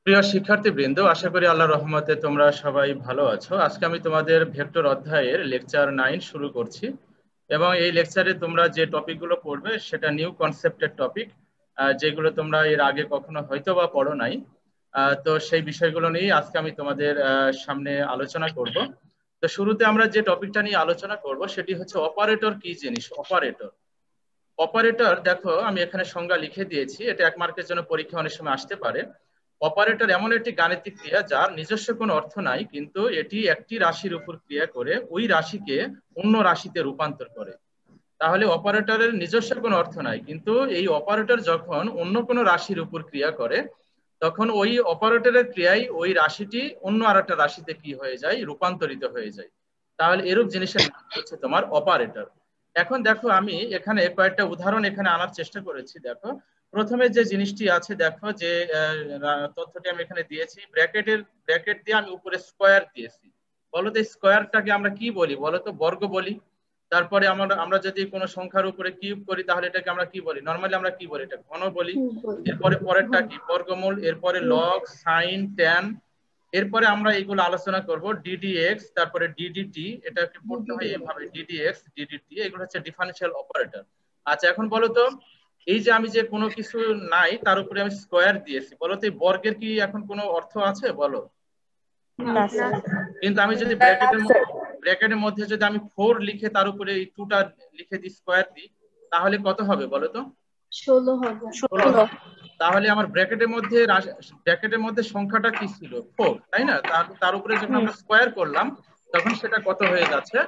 প্রিয় শিক্ষার্থীবৃন্দ, আশা করি আল্লাহর রহমতে তোমরা সবাই ভালো আছো। আজকে আমি তোমাদের ভেক্টর অধ্যায়ের লেকচার 9 শুরু করছি এবং এই লেকচারে তোমরা যে টপিকগুলো পড়বে সেটা নিউ কনসেপ্টের টপিক, যেগুলো তোমরা এর আগে কখনো হয়তো বা পড়ো নাই। তো সেই বিষয়গুলো নিয়ে আজকে আমি তোমাদের সামনে আলোচনা করব। তো শুরুতে আমরা যে টপিকটা নিয়ে আলোচনা করব সেটি হচ্ছে অপারেটর কি জিনিস। অপারেটর অপারেটর দেখো, আমি এখানে সংজ্ঞা লিখে দিয়েছি, এটা 1 মার্কের জন্য পরীক্ষা অনেক সময় আসতে পারে। অপারেটর এমন একটি গাণিতিক ক্রিয়া যার নিজস্ব কোনো অর্থ নাই, কিন্তু এটি একটি রাশির উপর ক্রিয়া করে ওই রাশিকে অন্য রাশিতে রূপান্তর করে। তাহলে অপারেটরের নিজস্ব কোনো অর্থ নাই, কিন্তু এই অপারেটর যখন অন্য কোনো রাশির উপর ক্রিয়া করে তখন ওই অপারেটরের ক্রিয়ায় ওই রাশিটি অন্য আরেকটা রাশিতে কি হয়ে যায়, রূপান্তরিত হয়ে যায়। তাহলে এরূপ জিনিসের নাম হচ্ছে তোমার অপারেটর। এখন দেখো, আমি এখানে কয়েকটা উদাহরণ এখানে আনার চেষ্টা করেছি। দেখো, প্রথমে যে জিনিসটি আছে, দেখো যে তথ্যটি আমি এখানে দিয়েছি, ব্র্যাকেট দিয়ে আমি উপরে স্কোয়ার দিয়েছি। বলো তো স্কোয়ারটাকে আমরা কি বলি? বলো তো বর্গ বলি। তারপরে আমরা আমরা যদি কোনো সংখ্যার উপরে কিউব করি তাহলে এটাকে আমরা কি বলি? নর্মালি আমরা কি বলি? এটা ঘন বলি। এরপরে পরেরটা কি? বর্গমূল। এরপরে লগ, সাইন, ট্যান। এরপরে আমরা এইগুলো আলোচনা করব ডিডিএক্স, তারপরে ডিডিটি। এটাকে পড়তে হয় এভাবে, ডিডিএক্স ডিডিটি, এগুলো হচ্ছে ডিফারেনশিয়াল অপারেটর। আচ্ছা, এখন বলো তো, এই যে আমি যে কোনো কিছু নাই তার উপরে আমি স্কোয়ার দিয়েছি, বলো তো এই বর্গের কি এখন কোনো অর্থ আছে? বলো। না স্যার। কিন্তু আমি যদি ব্র্যাকেটের মধ্যে যদি আমি 4 লিখে তার উপরে এই 2টা লিখে দিই, স্কোয়ার দিই, তাহলে কত হবে বলো তো? 16 হবে। 16 হবে। তাহলে আমার ব্র্যাকেটের মধ্যে সংখ্যাটা কি ছিল? 4, তাই না? তার উপরে যখন আমরা স্কোয়ার করলাম তখন সেটা কত হয়ে যাচ্ছে?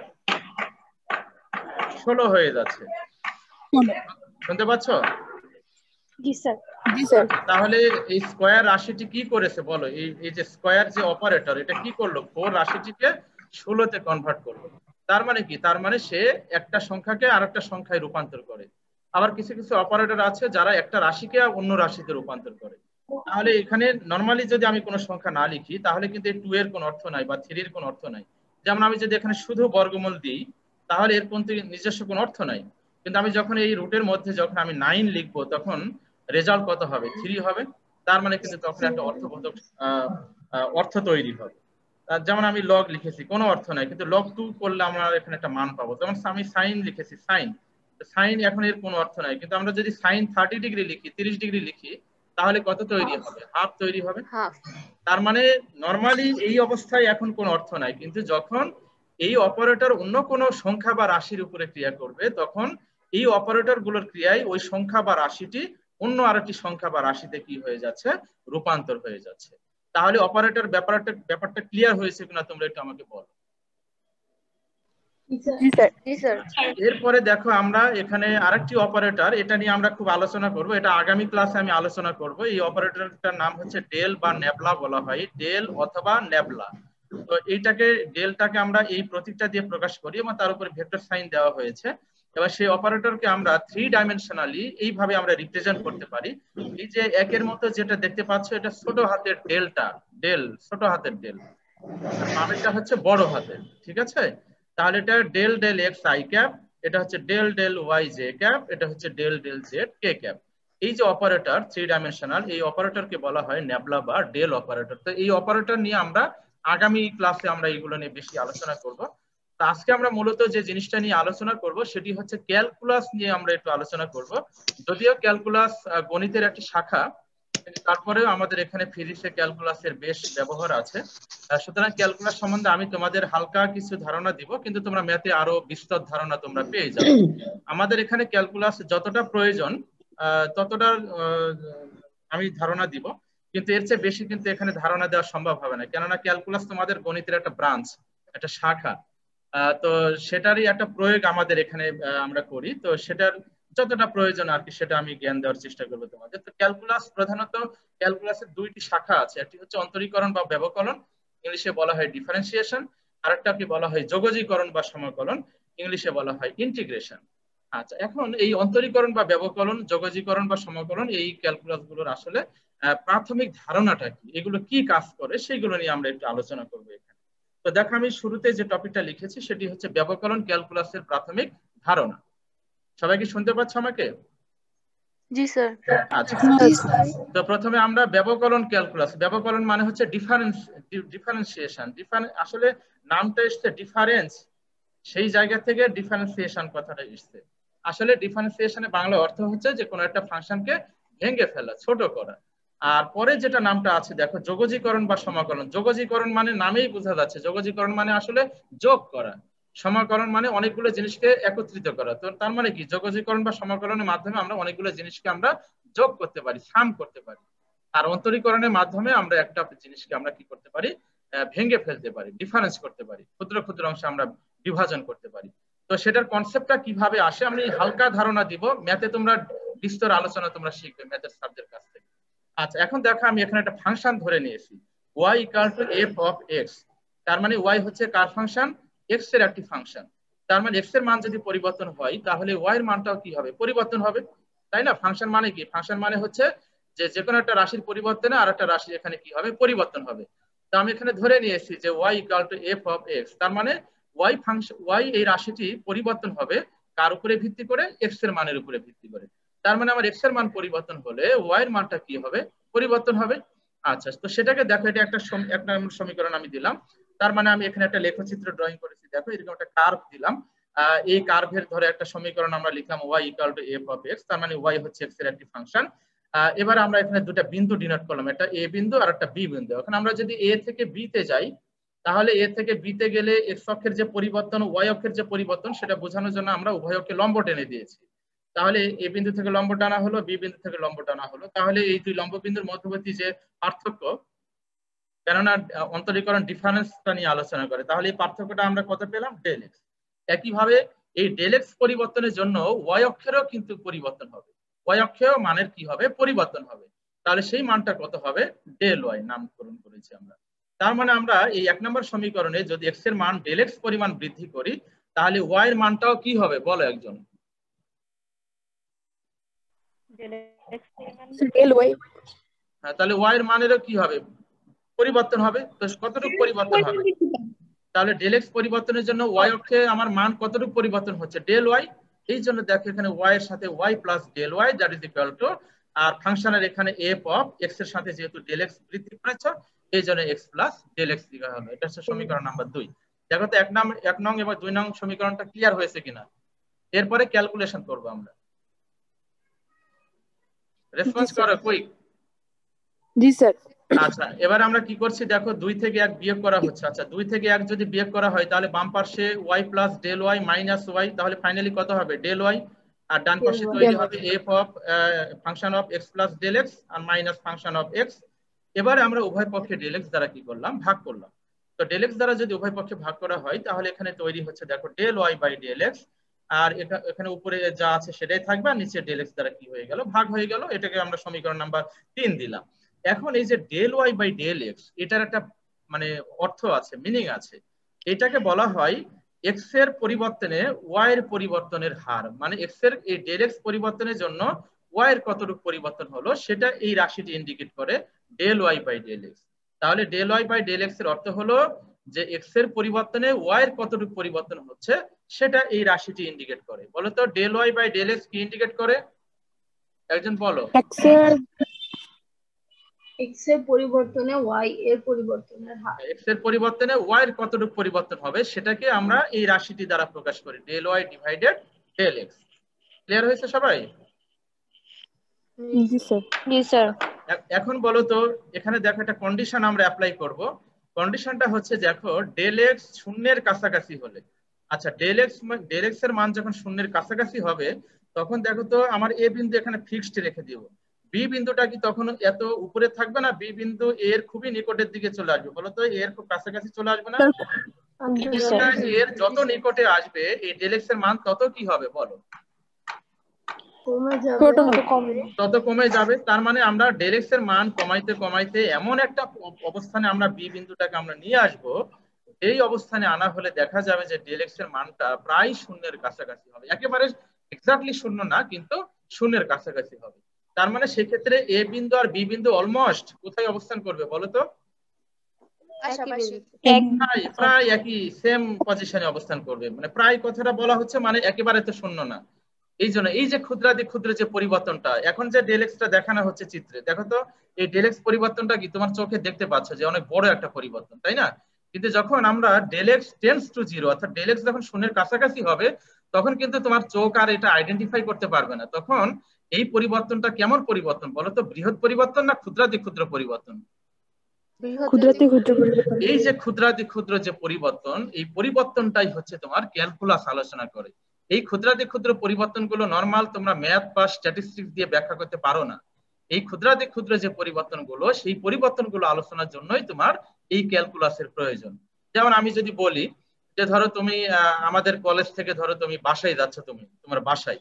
16 হয়ে যাচ্ছে। শুনতে পাচ্ছ? জি স্যার। জি স্যার। তাহলে এই স্কোয়ার রাশিটি কি করেছে বলো? এই এই যে স্কোয়ার যে অপারেটর, এটা কি করলো? 4 রাশিটিকে 16তে কনভার্ট করলো। তার মানে কি? তার মানে সে একটা সংখ্যাকে আরেকটা সংখ্যায় রূপান্তর করে। আবার কিছু কিছু অপারেটর আছে যারা একটা রাশিকে অন্য রাশিতে রূপান্তর করে। তাহলে এখানে নর্মালি যদি আমি কোনো সংখ্যা না লিখি তাহলে কিন্তু এই 2 এর কোনো অর্থ নাই বা 3 এর কোনো অর্থ নাই। যেমন আমি যদি এখানে শুধু বর্গমূল দিই তাহলে এর কিন্তু নিজস্ব কোনো অর্থ নাই। কিন্তু আমি যখন এই রুটের মধ্যে যখন আমি 9 লিখবো তখন রেজাল্ট কত হবে? 3 হবে। তার মানে কিন্তু তখন একটা অর্থবোধক অর্থ তৈরি হবে। যেমন আমি লগ লিখেছি, কোনো অর্থ নাই, কিন্তু লগ 2 করলে আমরা এখানে একটা মান পাবো। যেমন আমি সাইন লিখেছি, সাইন সাইন এখন এর কোনো অর্থ নাই, কিন্তু আমরা যদি সাইন 30 ডিগ্রি লিখি, 30 ডিগ্রি লিখি, তাহলে কত তৈরি হবে? হাফ তৈরি হবে। তার মানে নর্মালি এই অবস্থায় এখন কোনো অর্থ নাই, কিন্তু যখন এই অপারেটর অন্য কোনো সংখ্যা বা রাশির উপরে ক্রিয়া করবে তখন এই অপারেটর গুলোর ক্রিয়ায় ওই সংখ্যা বা রাশিটি অন্য আরেকটি সংখ্যা বা রাশিতে কি হয়ে যাচ্ছে? রূপান্তর হয়ে যাচ্ছে। তাহলে অপারেটর ব্যাপারটা ক্লিয়ার হয়েছে কিনা তোমরা একটু আমাকে বলো। জি স্যার। জি স্যার। এরপরে দেখো, আমরা এখানে আরেকটি অপারেটর, এটা নিয়ে আমরা খুব আলোচনা করব, এটা আগামী ক্লাসে আমি আলোচনা করব। এই অপারেটরটার নাম হচ্ছে ডেল বা নেবলা বলা হয়, ডেল অথবা নেবলা। তো ডেলটাকে আমরা এই প্রতীকটা দিয়ে প্রকাশ করি এবং তার উপরে ভেক্টর সাইন দেওয়া হয়েছে। এবার সেই অপারেটরকে আমরা 3 ডাইমেনশনালি এইভাবে আমরা রিপ্রেজেন্ট করতে পারি। এই যে একের মতো যেটা দেখতে পাচ্ছ, এটা ছোট হাতের ডেলটা, ডেল ছোট হাতের ডেল, আর বামেরটা হচ্ছে বড় হাতের। ঠিক আছে? তাহলে এটা del del x i cap, এটা হচ্ছে del del y j cap, এটা হচ্ছে del del z k cap. এই যে অপারেটর 3 ডাইমেনশনাল, এই অপারেটরকে বলা হয় নেবলা বা ডেল অপারেটর। তো এই অপারেটর নিয়ে আমরা আগামী ক্লাসে আমরা এইগুলো নিয়ে বেশি আলোচনা করব। তো আজকে আমরা মূলত যে জিনিসটা নিয়ে আলোচনা করব সেটি হচ্ছে ক্যালকুলাস নিয়ে আমরা একটু আলোচনা করব। যদিও ক্যালকুলাস গণিতের একটি শাখা, তারপরেও আমাদের এখানে ফিজিক্সে ক্যালকুলাসের বেশ ব্যবহার আছে। সুতরাং ক্যালকুলাস সম্বন্ধে আমি তোমাদের হালকা কিছু ধারণা দিব, কিন্তু তোমরা ম্যাথে আরো বিস্তর ধারণা তোমরা পেয়ে যাবে। আমাদের এখানে ক্যালকুলাস যতটা প্রয়োজন ততটা আমি ধারণা দিব, কিন্তু এর চেয়ে বেশি কিন্তু এখানে ধারণা দেওয়া সম্ভব হবে না, কেননা ক্যালকুলাস তোমাদের গণিতের একটা ব্রাঞ্চ, একটা শাখা। তো সেটারই একটা প্রয়োগ আমাদের এখানে আমরা করি। তো সেটার যতটা প্রয়োজন আর কি সেটা আমি জ্ঞান দেওয়ার চেষ্টা করবো তোমাদের। তো ক্যালকুলাস প্রধানত, ক্যালকুলাসের 2টি শাখা আছে, একটি হচ্ছে অন্তরীকরণ বা ব্যবকলন, ইংলিশে বলা হয় ডিফারেন্সিয়েশন। আরেকটাকে বলা হয় যোগজীকরণ বা সমকলন, ইংলিশে বলা হয় ইন্টিগ্রেশন। আচ্ছা, এখন এই অন্তরীকরণ বা ব্যবকলন, যোগজীকরণ বা সমকলন, এই ক্যালকুলাস গুলোর আসলে প্রাথমিক ধারণাটা কি, এগুলো কি কাজ করে, সেগুলো নিয়ে আমরা একটু আলোচনা করবো এখানে। তো দেখো, আমি শুরুতে যে টপিকটা লিখেছি সেটি হচ্ছে ব্যবকলন ক্যালকুলাসের প্রাথমিক ধারণা। সবাই কি শুনতে পাচ্ছ আমাকে? জি স্যার। আচ্ছা, তো প্রথমে আমরা ব্যবকলন ক্যালকুলাস। ব্যবকলন মানে হচ্ছে ডিফারেন্সিয়েশন। আসলে নামটা এসছে ডিফারেন্স, সেই জায়গা থেকে ডিফারেন্সিয়েশন কথাটা এসছে। আসলে ডিফারেন্সিয়েশনের বাংলা অর্থ হচ্ছে যে কোনো একটা ফাংশনকে ভেঙে ফেলা, ছোট করা। আর পরে যেটা নামটা আছে দেখো, যোগজীকরণ বা সমাকলন। যোগজীকরণ মানে নামেই বোঝা যাচ্ছে, যোগজীকরণ মানে আসলে যোগ করা। সমাকলন মানে অনেকগুলো জিনিসকে একত্রিত করা। তো তার মানে কি, যোগজীকরণ বা সমাকলনের মাধ্যমে আমরা অনেকগুলো জিনিসকে আমরা যোগ করতে পারি, সাম করতে পারি। আর অন্তরীকরণের মাধ্যমে আমরা একটা জিনিসকে আমরা কি করতে পারি, ভেঙে ফেলতে পারি, ডিফারেন্স করতে পারি, ক্ষুদ্র ক্ষুদ্র অংশে আমরা বিভাজন করতে পারি। তো সেটার কনসেপ্টটা কিভাবে আসে আমি হালকা ধারণা দিব, ম্যাথে তোমরা বিস্তর আলোচনা তোমরা শিখবে ম্যাথের সাবজেক্ট কাছ থেকে। আচ্ছা, এখন দেখো আমি এখানে একটা ফাংশন ধরে নিয়েছি, y equal to f of x। তার মানে y হচ্ছে কার ফাংশন, x এর একটি ফাংশন। তার মানে x এর মান যদি পরিবর্তন হয় তাহলে y এর মানটাও কি হবে, পরিবর্তন হবে, তাই না? ফাংশন মানে কি, ফাংশন মানে হচ্ছে যে কোনো একটা রাশির পরিবর্তনে আর একটা রাশি এখানে কি হবে, পরিবর্তন হবে। তো আমি এখানে ধরে নিয়েছি যে y equal to f of x। তার মানে y ফাংশন, y এই রাশিটি পরিবর্তন হবে কার উপরে ভিত্তি করে, x এর মানের উপরে ভিত্তি করে। তার মানে আমার x এর মান পরিবর্তন হলে y এর মানটা কি হবে, পরিবর্তন হবে। আচ্ছা, তো সেটাকে দেখো, এটা একটা সমীকরণ আমি দিলাম। তার মানে আমি এখানে একটা লেখচিত্র ড্রয়িং করেছি, দেখো এরকম একটা কার্ভ দিলাম। এই কার্ভের ধরে একটা সমীকরণ আমরা লিখলাম y equal to f of x। তার মানে y হচ্ছে x এর একটি ফাংশন। এবার আমরা এখানে দুটা বিন্দু ডিনোট করলাম, একটা a বিন্দু আর একটা b বিন্দু। এখন আমরা যদি a থেকে b তে যাই, তাহলে a থেকে b তে গেলে x অক্ষের যে পরিবর্তন, y অক্ষের যে পরিবর্তন, সেটা বোঝানোর জন্য আমরা উভয় অক্ষে লম্ব টেনে দিয়েছি। তাহলে a বিন্দু থেকে লম্ব টানা হলো, b বিন্দু থেকে লম্ব টানা হলো। তাহলে এই দুই লম্ব বিন্দুর মধ্যবর্তী যে পার্থক্য, কেননা অন্তরীকরণ ডিফারেন্সটা নিয়ে আলোচনা করে, তাহলে এই পার্থক্যটা আমরা কত পেলাম, ডেল এক্স। একইভাবে এই ডেল এক্স পরিবর্তনের জন্য y অক্ষেরও কিন্তু পরিবর্তন হবে, y অক্ষেও মানের কি হবে, পরিবর্তন হবে। তাহলে সেই মানটা কত হবে, ডেল ওয়াই নামকরণ করেছি আমরা। তার মানে আমরা এই 1 নম্বর সমীকরণে যদি x এর মান ডেল এক্স পরিমাণ বৃদ্ধি করি, তাহলে y এর মানটাও কি হবে বলো একজন। তাহলে y এর মানেরও কি হবে, পরিবর্তন হবে। তো কতটুকু পরিবর্তন হবে, তাহলে ডেল এক্স পরিবর্তনের জন্য y অক্ষে আমার মান কতটুকু পরিবর্তন হচ্ছে, ডেল ওয়াই। এই জন্য দেখো এখানে y এর সাথে y plus del y that is equal to, আর ফাংশনের এখানে f অফ x এর সাথে যেহেতু ডেল এক্স বৃদ্ধি করেছে, এই জন্য x প্লাস ডেল এক্স লেখা হলো। এটা হচ্ছে সমীকরণ নাম্বার 2। দেখো তো 1 নং এবং 2 নং সমীকরণটা ক্লিয়ার হয়েছে কিনা। এরপরে ক্যালকুলেশন করব আমরা, রেসপন্স করো কুইক। জি স্যার। আচ্ছা, এবার আমরা কি করছি দেখো, 2 থেকে 1 বিয়োগ করা হচ্ছে। আচ্ছা, 2 থেকে 1 যদি বিয়োগ করা হয় তাহলে বাম পাশে y plus del y minus y, তাহলে ফাইনালি কত হবে, ডেল ওয়াই। আর ডান পাশে তৈরি হবে f of function of x plus del x আর মাইনাস ফাংশন অফ x। এবারে আমরা উভয় পক্ষে ডেল x দ্বারা কি করলাম, ভাগ করলাম। তো ডেল x দ্বারা যদি উভয় পক্ষে ভাগ করা হয় তাহলে এখানে তৈরি হচ্ছে দেখো del y by del x। আর এখানে উপরে যা আছে সেটাই থাকবে, আর নিচে ডেল x দ্বারা কি হয়ে গেল, ভাগ হয়ে গেল। এটাকে আমরা সমীকরণ নাম্বার 3 দিলাম। এখন এই যে del y by del x, এটার একটা মানে অর্থ আছে, মিনিং আছে। এটাকে বলা হয় এক্স এর পরিবর্তনে ওয়াই এর পরিবর্তনের হার। মানে এক্স এর এই ডেল এক্স পরিবর্তনের জন্য ওয়াই এর কতটুকু পরিবর্তন হলো সেটা এই রাশিটি ইন্ডিকেট করে, del y by del x. তাহলে del y by del x এর অর্থ হলো যে এক্স এর পরিবর্তনে ওয়াই এর কতটুকু পরিবর্তন হচ্ছে সেটা এই রাশিটি ইন্ডিকেট করে। বলো তো del y by del x কি ইন্ডিকেট করে, একজন বলো। x এর পরিবর্তনে y এর পরিবর্তনের হার, x এর পরিবর্তনে y এর কতটুকু পরিবর্তন হবে সেটাকে আমরা এই রাশিটি দ্বারা প্রকাশ করি, del y divided del x. Clear হয়েছে সবাই? জি স্যার। জি স্যার। এখন বলো তো, এখানে দেখো একটা কন্ডিশন আমরা অ্যাপ্লাই করব। কন্ডিশনটা হচ্ছে দেখো, ডেল এক্স শূন্যের কাছাকাছি হলে, আচ্ছা ডেল এক্স এর মান যখন শূন্যের কাছাকাছি হবে তখন দেখো তো আমার এ বিন্দু এখানে ফিক্সড রেখে দিব। বি বিন্দুটা কি তখন এত উপরে থাকবে না, বি বিন্দু এর খুবই নিকটের দিকে চলে আসবে, বলো তো এর খুব কাছাকাছি চলে আসবে না? এর যত নিকটে আসবে এই ডেল এক্স এর মান তত কি হবে বলো, তত কমে যাবে। তার মানে আমরা ডেল এক্স এর মান কমাইতে কমাইতে এমন একটা অবস্থানে আমরা বি বিন্দুটাকে আমরা নিয়ে আসব, এই অবস্থানে আনা হলে দেখা যাবে যে ডেল এক্স এর মানটা প্রায় শূন্যের কাছাকাছি হবে, একেবারে এক্স্যাক্টলি শূন্য না কিন্তু শূন্যের কাছাকাছি হবে। তার মানে সেক্ষেত্রে এ বিন্দু আর বি বিন্দু অলমোস্ট কোথায় অবস্থান করবে বলো তো, প্রায় একই সেম পজিশনে অবস্থান করবে। মানে প্রায় কথাটা বলা হচ্ছে মানে একেবারে তো শূন্য না। এই জন্য এই যে ক্ষুদ্রাতি ক্ষুদ্র যে পরিবর্তনটা, এখন যে ডেল এক্সটা দেখানো হচ্ছে চিত্রে, দেখো তো এই ডেল এক্স পরিবর্তনটা কি তোমার চোখে দেখতে পাচ্ছ যে অনেক বড় একটা পরিবর্তন, তাই না? কিন্তু যখন আমরা del x tends to zero, অর্থাৎ ডেল এক্স যখন শূন্যের কাছাকাছি হবে, তখন কিন্তু তোমার চোখ আর এটা আইডেন্টিফাই করতে পারবে না। তখন এই পরিবর্তনটা কেমন পরিবর্তন বলো তো? বৃহৎ পরিবর্তন না ক্ষুদ্রাতি ক্ষুদ্র পরিবর্তন? ক্ষুদ্রাতি ক্ষুদ্র পরিবর্তন। এই যে ক্ষুদ্রাতি ক্ষুদ্র যে পরিবর্তন, এই পরিবর্তনটাই হচ্ছে তোমার ক্যালকুলাস আলোচনা করে। এই ক্ষুদ্রাতি ক্ষুদ্র পরিবর্তনগুলো নর্মাল তোমরা ম্যাথ বা স্ট্যাটিস্টিক্স দিয়ে ব্যাখ্যা করতে পারো না। এই ক্ষুদ্রাতি ক্ষুদ্র যে পরিবর্তনগুলো, সেই পরিবর্তনগুলো আলোচনার জন্যই তোমার এই ক্যালকুলাসের প্রয়োজন। যেমন আমি যদি বলি যে ধরো তুমি আমাদের কলেজ থেকে ধরো তুমি বাসায় যাচ্ছ, তুমি তোমার বাসায়,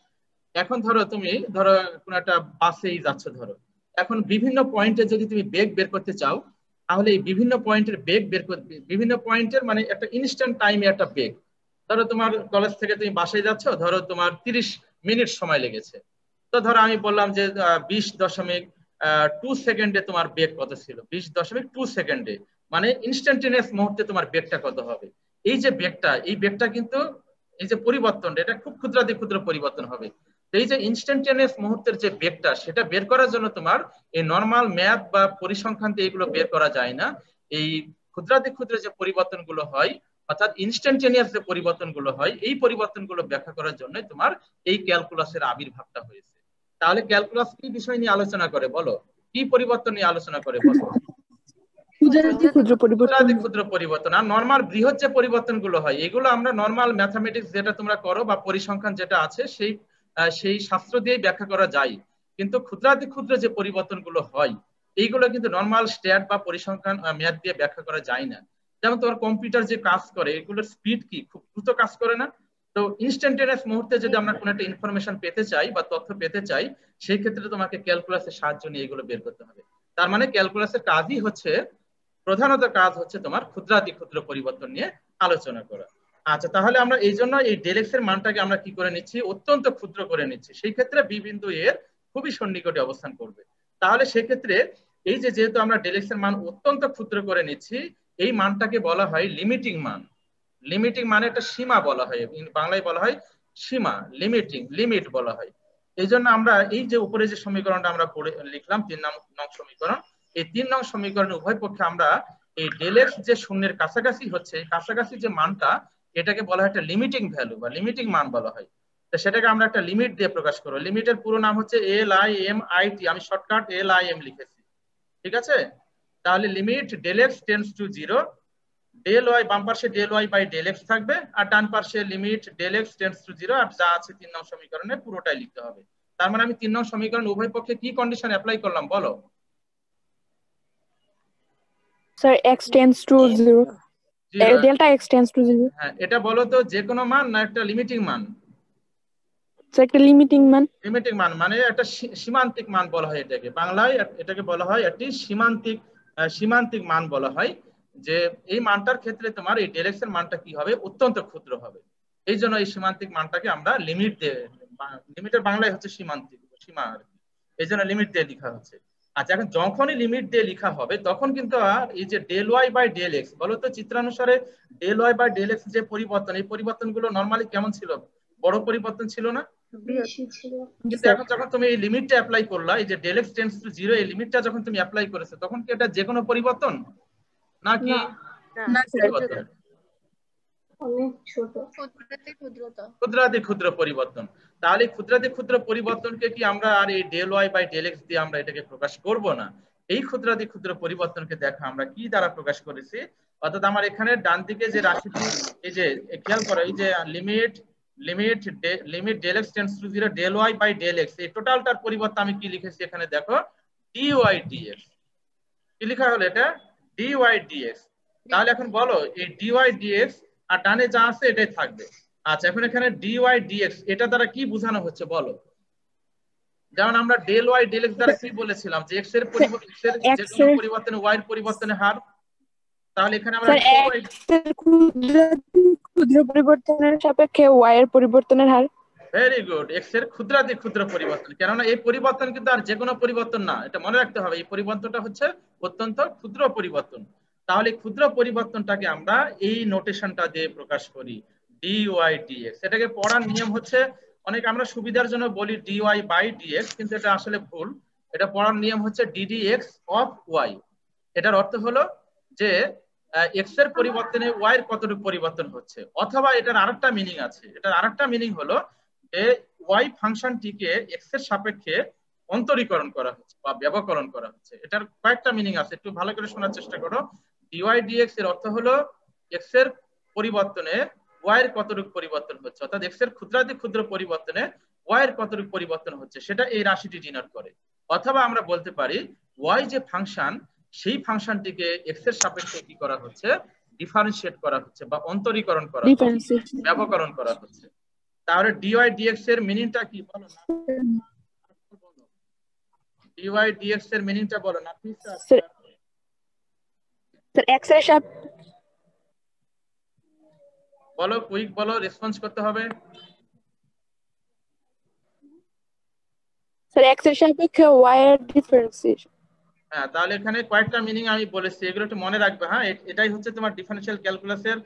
এখন ধরো তুমি ধরো কোনো একটা বাসেই যাচ্ছ ধরো, এখন বিভিন্ন পয়েন্টে যদি তুমি বেগ বের করতে চাও, তাহলে এই বিভিন্ন পয়েন্টের বেগ বের করতে, বিভিন্ন পয়েন্টের মানে একটা ইনস্ট্যান্ট টাইমে একটা বেগ, ধরো তোমার কলেজ থেকে তুমি বাসায় যাচ্ছ, ধরো তোমার 30 মিনিট সময় লেগেছে। তো ধরো আমি বললাম যে 20.2 সেকেন্ডে তোমার বেগ কত ছিল, 20.2 সেকেন্ডে, মানে ইনস্ট্যান্টেনিয়াস মুহূর্তে তোমার বেগটা কত হবে। এই যে বেগটা, এই বেগটা কিন্তু এই যে পরিবর্তনটা, এটা খুব ক্ষুদ্রাতি ক্ষুদ্র পরিবর্তন হবে। এই যে ইনস্ট্যান্টেনিয়াস মুহূর্তের যে বেগটা, সেটা বের করার জন্য তোমার এই নর্মাল ম্যাথ বা পরিসংখ্যান দিয়ে এগুলো বের করা যায় না। এই ক্ষুদ্রাতি ক্ষুদ্র যে পরিবর্তনগুলো হয়, অর্থাৎ ইনস্ট্যান্টেনিয়াস যে পরিবর্তনগুলো হয়, এই পরিবর্তনগুলো ব্যাখ্যা করার জন্য তোমার এই ক্যালকুলাসের আবির্ভাবটা হয়েছে। তাহলে ক্যালকুলাস কি বিষয় নিয়ে আলোচনা করে বলো? কি পরিবর্তন নিয়ে আলোচনা করে বলো? ক্ষুদ্রাতি ক্ষুদ্র পরিবর্তন। ক্ষুদ্রাতি ক্ষুদ্র পরিবর্তন। আর নরমাল বৃহৎ যে পরিবর্তনগুলো হয়, এগুলো আমরা নরমাল ম্যাথামেটিক্স যেটা তোমরা করো বা পরিসংখ্যান যেটা আছে, সেই শাস্ত্র দিয়েই ব্যাখ্যা করা যায়। কিন্তু ক্ষুদ্রাতি ক্ষুদ্র যে পরিবর্তনগুলো হয়, এইগুলো কিন্তু নরমাল স্ট্যাট বা পরিসংখ্যান ম্যাথ দিয়ে ব্যাখ্যা করা যায় না। যেমন তোমার কম্পিউটার যে কাজ করে, এগুলোর স্পিড কি খুব দ্রুত কাজ করে না? তো ইনস্ট্যান্টেনিয়াস মুহূর্তে যদি আমরা কোনো একটা ইনফরমেশন পেতে চাই বা তথ্য পেতে চাই, সেই ক্ষেত্রে তোমাকে ক্যালকুলাসের সাহায্য নিয়ে এগুলো বের করতে হবে। তার মানে ক্যালকুলাসের কাজই হচ্ছে, প্রধানত কাজ হচ্ছে তোমার ক্ষুদ্রাতি ক্ষুদ্র পরিবর্তন নিয়ে আলোচনা করা। আচ্ছা, তাহলে আমরা এই জন্য এই ডেল এক্স এর মানটাকে আমরা কি করে নিচ্ছি? অত্যন্ত ক্ষুদ্র করে নিচ্ছি। সেই ক্ষেত্রে বি বিন্দু এর খুবই সন্নিকটে অবস্থান করবে। তাহলে সেক্ষেত্রে এই যে যেহেতু আমরা ডেল এক্স এর মান অত্যন্ত ক্ষুদ্র করে নিচ্ছি, এই মানটাকে বলা হয় লিমিটিং মান। লিমিটিং মানে একটা সীমা বলা হয়, বাংলায় বলা হয় সীমা, লিমিটিং, লিমিট বলা হয়। এই জন্য আমরা এই যে উপরে যে সমীকরণটা আমরা পড়ে লিখলাম 3 নং সমীকরণ, এই 3 নং সমীকরণের উভয় পক্ষে আমরা এই ডেল এক্স যে শূন্যের কাছাকাছি হচ্ছে, কাছাকাছি যে মানটা, এটাকে বলা হয় একটা লিমিটিং ভ্যালু বা লিমিটিং মান বলা হয়। তো সেটাকে আমরা একটা লিমিট দিয়ে প্রকাশ করব। লিমিটের পুরো নাম হচ্ছে LIMIT, আমি শর্টকাট LIM লিখেছি, ঠিক আছে? তাহলে limit del x tends to zero, del y বাম পাশে del y by del x থাকবে, আর ডান পাশে limit del x tends to zero, আর যা আছে 3 নং সমীকরণে পুরোটাই লিখতে হবে। তার মানে আমি 3 নং সমীকরণ উভয় পক্ষে কি কন্ডিশন অ্যাপ্লাই করলাম বলো? Sir x tends to 0, delta x tends to 0। হ্যাঁ, এটা বলো তো যে কোনো মান না একটা লিমিটিং মান? স্যার একটা লিমিটিং মান। লিমিটিং মান মানে একটা সীমান্তিক মান বলা হয় এটাকে, বাংলায় এটাকে বলা হয় একটি সীমান্তিক মান বলা হয়। যে এই মানটার ক্ষেত্রে তোমার এই ডেল এক্স এর মানটা কি হবে? অত্যন্ত ক্ষুদ্র হবে। এই জন্য এই সীমান্তিক মানটাকে আমরা লিমিট দিয়ে, লিমিটের বাংলায় হচ্ছে সীমান্তিক, সীমা আর কি, এই জন্য লিমিট দিয়ে লেখা হচ্ছে। আচ্ছা, এখন যখনই লিমিট দিয়ে লেখা হবে, তখন কিন্তু আর এই যে del y by del x, বলো তো চিত্রানুসারে del y by del x যে পরিবর্তন, এই পরিবর্তনগুলো নরমালি কেমন ছিল? বড় পরিবর্তন ছিল না? কিন্তু এখন যখন তুমি এই লিমিটটা অ্যাপ্লাই করলা, এই যে del x tends to zero, এই লিমিটটা যখন তুমি অ্যাপ্লাই করেছো, তখন কি এটা যে কোনো পরিবর্তন নাকি পরিবর্তন? অনেক ছোট, ক্ষুদ্রাতি ক্ষুদ্র পরিবর্তন। তাহলে ক্ষুদ্রাতি ক্ষুদ্র পরিবর্তনকে কি আমরা আর এই del y by del x দিয়ে আমরা এটাকে প্রকাশ করব না? এই ক্ষুদ্রাতি ক্ষুদ্র পরিবর্তনকে দেখা আমরা কি দ্বারা প্রকাশ করেছি? অর্থাৎ আমার এখানে ডান দিকে যে রাশিটি, এই যে খেয়াল করো, এই যে limit del x tends to zero del y by del x, এই টোটালটার পরিবর্তে আমি কি লিখেছি এখানে দেখো? D y dx. কি লেখা হলো এটা? D y dx. তাহলে এখন বলো এই ডি ওয়াই ডিএক্স আর ডানে যা আছে এটাই থাকবে। আচ্ছা, এখন এখানে ডি ওয়াই ডিএক্স এটা দ্বারা কি বোঝানো হচ্ছে বলো? যেমন আমরা ডেল ওয়াই ডেল এক্স দ্বারা কি বলেছিলাম যে এক্স এর যে কোনো পরিবর্তনে ওয়াই এর পরিবর্তনের হার। তাহলে এখানে আমরা ক্ষুদ্র পরিবর্তনের সাপেক্ষে y এর পরিবর্তনের হার। ভেরি গুড, এক্স এর ক্ষুদ্রাতি ক্ষুদ্র পরিবর্তন। কেননা এই পরিবর্তন কিন্তু আর যে কোনো পরিবর্তন না, এটা মনে রাখতে হবে। এই পরিবর্তনটা হচ্ছে অত্যন্ত ক্ষুদ্র পরিবর্তন। তাহলে ক্ষুদ্র পরিবর্তনটাকে আমরা এই নোটেশনটা দিয়ে প্রকাশ করি, ডি ওয়াই ডিএক্স। এটাকে পড়ার নিয়ম হচ্ছে অনেক আমরা সুবিধার জন্য বলি dy বাই dx, কিন্তু এটা আসলে ভুল। এটা পড়ার নিয়ম হচ্ছে ddx অফ y। এটার অর্থ হলো যে x এর পরিবর্তনে y এর কতটুকু পরিবর্তন হচ্ছে। অথবা এটার আরেকটা মিনিং আছে, এটার আরেকটা মিনিং হলো যে y ফাংশনটিকে x এর সাপেক্ষে অন্তরীকরণ করা হচ্ছে বা ব্যবকলন করা হচ্ছে। এটার কয়েকটা মিনিং আছে, একটু ভালো করে শোনার চেষ্টা করো। dy dx এর অর্থ হলো x এর পরিবর্তনে y এর কতটুকু পরিবর্তন হচ্ছে, অর্থাৎ x এর ক্ষুদ্রাতি ক্ষুদ্র পরিবর্তনে y এর কতটুকু পরিবর্তন হচ্ছে সেটা এই রাশিটি ডিনোট করে। অথবা আমরা বলতে পারি y যে ফাংশন, সেই ফাংশনটিকে x এর সাপেক্ষে কি করা হচ্ছে, ডিফারেন্সিয়েট করা হচ্ছে বা অন্তরীকরণ করা হচ্ছে, Differentiation. ব্যবকলন করা হচ্ছে। তাহলে dy dx এর মিনিংটা কি বলো না? dy dx এর মিনিংটা বলো না প্লিজ। Sir, sir, x এর সাপ বলো, কুইক বলো, রেসপন্স করতে হবে। স্যার x এর সাপেক্ষে y এর ডিফারেন্সিয়েশন। হ্যাঁ, তাহলে এখানে কয়েকটা মিনিং আমি বলেছি, এগুলো একটু মনে রাখবে। হ্যাঁ, এটাই হচ্ছে তোমার ডিফারেনশিয়াল ক্যালকুলাসের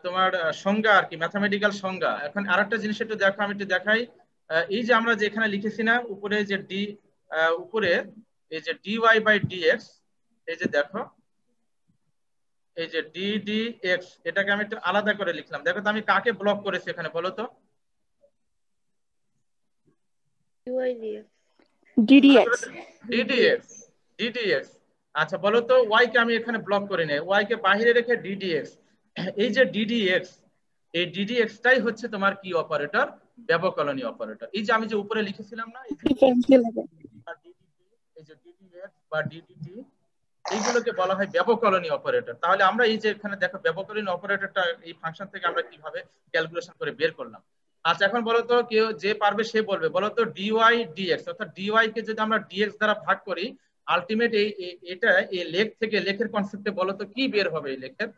তোমার সংজ্ঞা আর কি, ম্যাথামেটিক্যাল সংজ্ঞা। এখন আরেকটা জিনিস একটু দেখো, আমি একটু দেখাই। এই যে আমরা যে এখানে লিখেছি না উপরে যে উপরে এই যে dy বাই dx, এই যে দেখো এই যে ddx, এটাকে আমি একটু আলাদা করে লিখলাম। দেখো তো আমি কাকে ব্লক করেছি এখানে, বলো তো। ddx ddx। আচ্ছা বলো তো y কে আমি এখানে ব্লক করে নেই, y কে বাইরে রেখে ddx। এই যে ddx, এই ddx টাই হচ্ছে তোমার কি অপারেটর, ব্যবকলনী অপারেটর। এই যে আমি যে উপরে লিখেছিলাম না, এই যে ডিফারেন্সিয়াল হবে। এই যে ddx বা ddt, এইগুলোকে বলা হয় ব্যবকলনী অপারেটর। তাহলে আমরা এই যে এখানে দেখো ব্যবকলনী অপারেটরটা এই ফাংশন থেকে আমরা কিভাবে ক্যালকুলেশন করে বের করলাম। আচ্ছা এখন বলো তো, কেউ যে পারবে সে বলবে, বলো তো dy dx, অর্থাৎ dy কে যদি আমরা dx দ্বারা ভাগ করি, আলটিমেট এটা এই লেখ থেকে, লেখের কনসেপ্টে বলো তো কি বের হবে এই লেখের,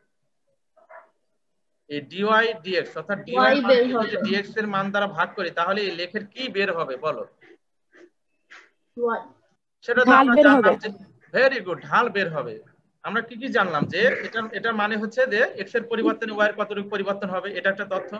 এই dy dx, অর্থাৎ dy Y বের কে যদি হবে। dx এর মান দ্বারা ভাগ করি তাহলে এই লেখের কি বের হবে বলো। Y। সেটা তো ঢাল আমরা বের জানলাম হবে। যে, ভেরি গুড, ঢাল বের হবে। আমরা কি কি জানলাম যে এটা মানে হচ্ছে যে x এর পরিবর্তনে y এর কতটুকু পরিবর্তন হবে, এটা একটা তথ্য।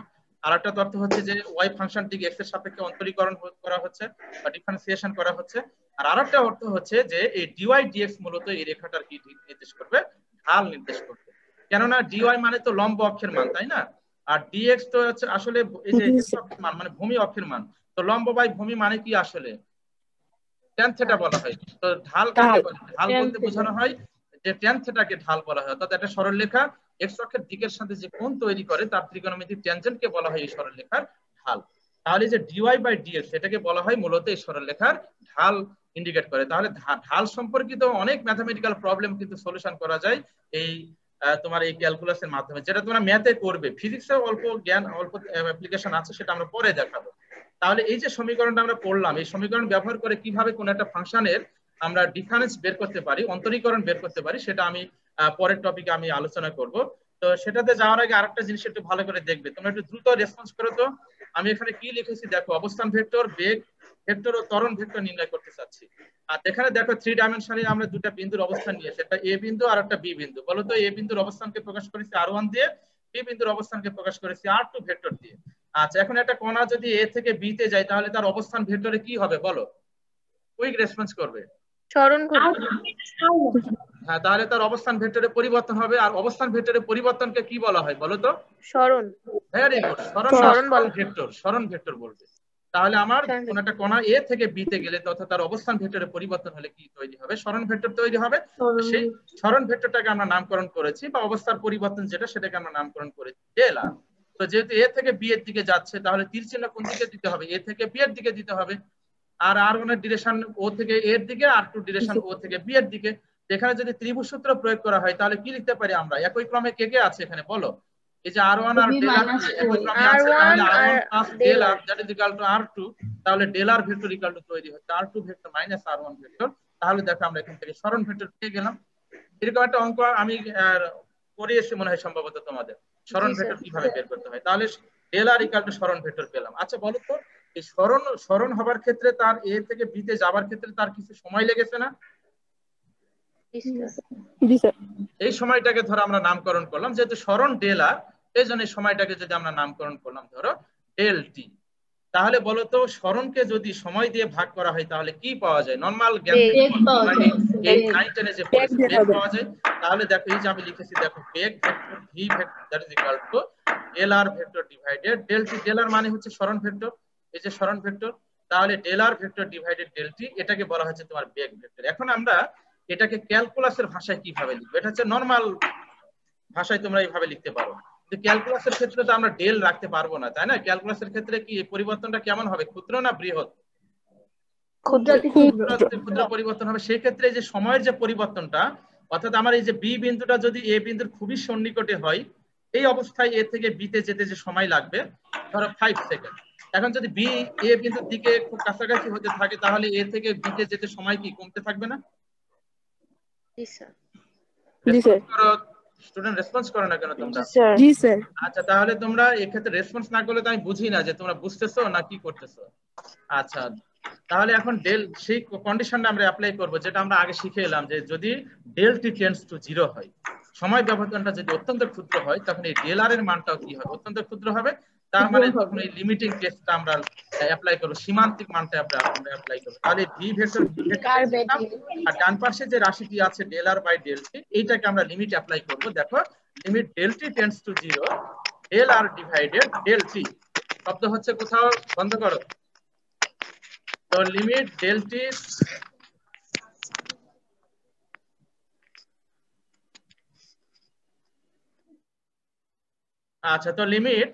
আর একটা তথ্য হচ্ছে যে y ফাংশনটিকে x এর সাপেক্ষে অন্তরীকরণ করা হচ্ছে বা ডিফারেন্সিয়েশন করা হচ্ছে। আর আরেকটা অর্থ হচ্ছে যে এই dy dx মূলত এই রেখাটার কি নির্দেশ করবে, ঢাল নির্দেশ করবে। কেননা dy মানে তো লম্ব অক্ষের মান, তাই না? আর dx তো হচ্ছে আসলে এই যে x অক্ষের মান, মানে ভূমি অক্ষের মান। তো লম্ব বাই ভূমি মানে কি আসলে, ট্যান থিটা বলা হয়। তো ঢাল কাকে বলে, ঢাল বলতে বোঝানো হয় যে ট্যান থিটাকে ঢাল বলা হয়। অর্থাৎ একটা সরলরেখা এক্স অক্ষের দিকের সাথে যে কোণ তৈরি করে তার ত্রিকোণমিতিক ট্যানজেন্টকে বলা হয় এই সরলরেখার ঢাল। তাহলে যে dy বাই dx এটাকে বলা হয় মূলত এই সরলরেখার ঢাল ইন্ডিকেট করে। তাহলে ঢাল সম্পর্কিত অনেক ম্যাথমেটিক্যাল প্রবলেম কিন্তু সলিউশন করা যায় এই তোমার এই ক্যালকুলাসের মাধ্যমে, যেটা তোমরা ম্যাথে করবে। ফিজিক্সে অল্প জ্ঞান, অল্প অ্যাপ্লিকেশন আছে, সেটা আমরা পরে দেখাবো। তাহলে এই যে সমীকরণটা আমরা পড়লাম, এই সমীকরণ ব্যবহার করে কিভাবে কোন একটা ফাংশনের আমরা ডিফারেন্স বের করতে পারি, অন্তরীকরণ বের করতে পারি, সেটা আমি পরের টপিকে আমি আলোচনা করব। তো সেটাতে যাওয়ার আগে আরেকটা জিনিস একটু ভালো করে দেখবে, তোমরা একটু দ্রুত রেসপন্স করো তো। আমি এখানে কি লিখেছি দেখো, অবস্থান ভেক্টর, বেগ ভেক্টর ও ত্বরণ ভেক্টর নির্ণয় করতে চাচ্ছি। আর এখানে দেখো 3 ডাইমেনশনে আমরা দুটো বিন্দুর অবস্থান নিয়েছি, একটা এ বিন্দু আর একটা বি বিন্দু। বলো তো এ বিন্দুর অবস্থানকে প্রকাশ করেছি r1 দিয়ে, বি বিন্দুর অবস্থানকে প্রকাশ করেছি r2 ভেক্টর দিয়ে। আচ্ছা এখন একটা কণা যদি এ থেকে বি তে যায় তাহলে তার অবস্থান ভেক্টরে কি হবে বলো, কুইক রেসপন্স করবে। সরণ ঘটবে। হ্যাঁ, তাহলে তার অবস্থান ভেক্টরে পরিবর্তন হবে। আর অবস্থান ভেক্টরে পরিবর্তনকে কি বলা হয় বলো তো? সরণ। ভেরি গুড, সরণ বলা ভেক্টর, সরণ ভেক্টর বলবে। তাহলে আমার কোন একটা কণা এ থেকে বি তে গেলে তথা তার অবস্থান ভেক্টরে পরিবর্তন হলে কি তৈরি হবে, সরণ ভেক্টর তৈরি হবে। সেই সরণ ভেক্টরটাকে আমরা নামকরণ করেছি, বা অবস্থার পরিবর্তন যেটা সেটাকে আমরা নামকরণ করেছি ডেল আর। তো যেহেতু এ থেকে বি এর দিকে যাচ্ছে তাহলে তীর চিহ্ন কোন দিকে দিতে হবে, এ থেকে বি এর দিকে দিতে হবে। আর r1 এর ডিরেকশন ও থেকে এ এর দিকে, r2 ডিরেকশন ও থেকে বি এর দিকে। এখানে যদি ত্রিভুজ সূত্র প্রয়োগ করা হয় তাহলে কি লিখতে পারি আমরা, একই ক্রমে কে কে আছে এখানে বলো। এই যে r1 আর ডেল r একই ক্রমে আছে, তাহলে r1 plus del r that is equal to r2। তাহলে del r vector equal to তৈরি হচ্ছে r2 vector minus r1 vector. তাহলে দেখো আমরা এখান থেকে সরণ ভেক্টর পেয়ে গেলাম। এরকম একটা অঙ্ক আমি করিয়েছি মনে হয় সম্ভবত তোমাদের, সরণ ভেক্টর কিভাবে বের করতে হয়। তাহলে ডেল r ইকুয়াল টু সরণ ভেক্টর পেলাম। আচ্ছা বলো তো এই সরণ হবার ক্ষেত্রে তার এ থেকে বি তে যাবার ক্ষেত্রে তার কিছু সময় লেগেছে না? এই সময়টাকে ধরো আমরা নামকরণ করলাম, যেহেতু সরণ ডেল আর, এই জন্য এই সময়টাকে যদি আমরা নামকরণ করলাম ধরো ডেল টি। তাহলে বলো তো সরণকে যদি সময় দিয়ে ভাগ করা হয় তাহলে কি পাওয়া যায়? নরমাল জ্ঞান থেকে বেগ বলো, পাওয়া তোমরা যায়। এই বেগ। 9 10 যে বেগ পড়েছো বের বেগ হবে। পাওয়া যায়। তাহলে দেখো এই যে আমি লিখেছি, দেখো বেগ vector v vector that is equal to del r vector divided del t. Del r মানে হচ্ছে সরণ ভেক্টর, এই যে সরণ ভেক্টর। তাহলে del r vector divided del t, এটাকে বলা হচ্ছে তোমার বেগ ভেক্টর। এখন আমরা এটাকে ক্যালকুলাসের ভাষায় কিভাবে লিখবো? এটা হচ্ছে নরমাল ভাষায় তোমরা এইভাবে লিখতে পারো। কিন্তু ক্যালকুলাসের ক্ষেত্রে তো আমরা ডেল রাখতে পারবো না, তাই না? ক্যালকুলাসের ক্ষেত্রে কি এই পরিবর্তনটা কেমন হবে, ক্ষুদ্র না বৃহৎ? ক্ষুদ্রাতি ক্ষুদ্র। ক্ষুদ্র পরিবর্তন হবে। সেই ক্ষেত্রে যে সময়ের যে পরিবর্তনটা, অর্থাৎ আমার এই যে বি বিন্দুটা যদি এ বিন্দুর খুবই সন্নিকটে হয়, এই অবস্থায় এ থেকে বি তে যেতে যে সময় লাগবে ধরো 5 সেকেন্ড। এখন যদি বি এ বিন্দুর দিকে খুব কাছাকাছি হতে থাকে তাহলে এ থেকে বি তে যেতে সময় কি কমতে থাকবে না? জি স্যার। জি স্যার। রেসপন্স করো স্টুডেন্ট, রেসপন্স করো না কেন তোমরা? জি স্যার। আচ্ছা, তাহলে তোমরা এক্ষেত্রে রেসপন্স না করলে তো আমি বুঝি না যে তোমরা বুঝতেছো না কি করতেছো। আচ্ছা, তাহলে এখন ডেল সেই কন্ডিশনটা আমরা অ্যাপ্লাই করব যেটা আমরা আগে শিখে এলাম, যে যদি ডেল টি টেন্ডস টু 0 হয়, সময় ব্যবধানটা যদি অত্যন্ত ক্ষুদ্র হয়, তখন এই ডেল আর এর মানটাও কি হবে, অত্যন্ত ক্ষুদ্র হবে। তার মানে তখন এই লিমিটিং কেসটা আমরা অ্যাপ্লাই করব, সীমান্তিক মানটা আমরা অ্যাপ্লাই করব। তাহলে ভি ভেক্টর আর ডান পাশে যে রাশিটি আছে del r by del t, এইটাকে আমরা লিমিট অ্যাপ্লাই করব। দেখো limit del t tends to 0 del r divided del t. শব্দ হচ্ছে কোথাও, বন্ধ করো। তো লিমিট ডেল টি আচ্ছা, তো limit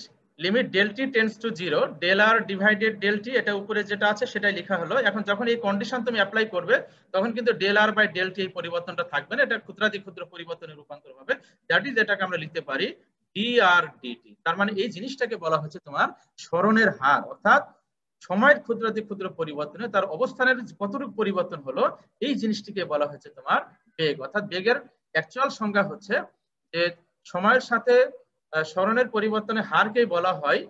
del t tends to 0 del r divided del t, এটা উপরে যেটা আছে সেটাই লেখা হলো। এখন যখন এই কন্ডিশন তুমি অ্যাপ্লাই করবে তখন কিন্তু del r by del t এই পরিবর্তনটা থাকবে না, এটা ক্ষুদ্রাতি ক্ষুদ্র পরিবর্তনে রূপান্তর হবে। দ্যাট ইজ, এটাকে আমরা লিখতে পারি ডি আর ডিটি। তার মানে এই জিনিসটাকে বলা হচ্ছে তোমার সরণের হার, অর্থাৎ সময়ের ক্ষুদ্রাতি ক্ষুদ্র পরিবর্তনে তার অবস্থানের কতটুকু পরিবর্তন হলো, এই জিনিসটিকে বলা হচ্ছে তোমার বেগ। অর্থাৎ বেগের অ্যাকচুয়াল সংজ্ঞা হচ্ছে যে সময়ের সাথে সরণের পরিবর্তনের হারকেই বলা হয়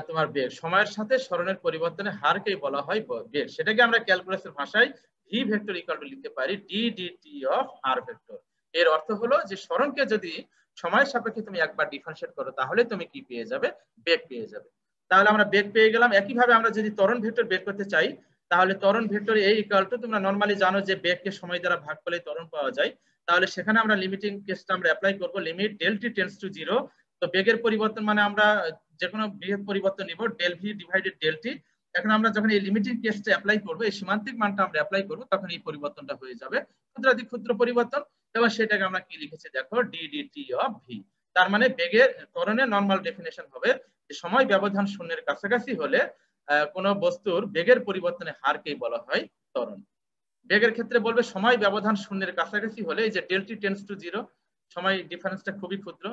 তোমার বেগ। সময়ের সাথে সরণের পরিবর্তনের হারকেই বলা হয় বেগ। সেটাকে আমরা ক্যালকুলাসের ভাষায় ভি ভেক্টর ইকুয়াল টু লিখতে পারি d dt of r vector. এর অর্থ হলো যে সরণকে যদি সময়ের সাপেক্ষে তুমি একবার ডিফারেন্সিয়েট করো তাহলে তুমি কি পেয়ে যাবে, বেগ পেয়ে যাবে। তাহলে আমরা বেগ পেয়ে গেলাম। একইভাবে আমরা যদি ত্বরণ ভেক্টর বের করতে চাই তাহলে ত্বরণ ভেক্টর এ ইকুয়াল টু, তোমরা নরমালি জানো যে বেগকে সময় দ্বারা ভাগ করলে ত্বরণ পাওয়া যায়। তাহলে সেখানে আমরা লিমিটিং কেসটা আমরা অ্যাপ্লাই করব, limit del t tends to 0। তো বেগের পরিবর্তন মানে আমরা যে কোনো বৃহৎ পরিবর্তন নিব, del v divided del t. এখন আমরা যখন এই লিমিটিং কেসটা অ্যাপ্লাই করব, এই সীমান্তিক মানটা আমরা অ্যাপ্লাই করব, তখন এই পরিবর্তনটা হয়ে যাবে ক্ষুদ্রাতি ক্ষুদ্র পরিবর্তন। এবং সেটাকে আমরা কি লিখেছি দেখো, ডি ডিটি অফ ভি। তার মানে বেগের ত্বরণের নরমাল ডেফিনেশন হবে যে সময় ব্যবধান শূন্যের কাছাকাছি হলে কোন বস্তুর বেগের পরিবর্তনের হারকেই বলা হয় ত্বরণ। বেগের ক্ষেত্রে বলবে সময় ব্যবধান শূন্যের কাছাকাছি হলে, এই যে ডেল টি টেন্ডস টু 0, সময় ডিফারেন্সটা খুবই ক্ষুদ্র,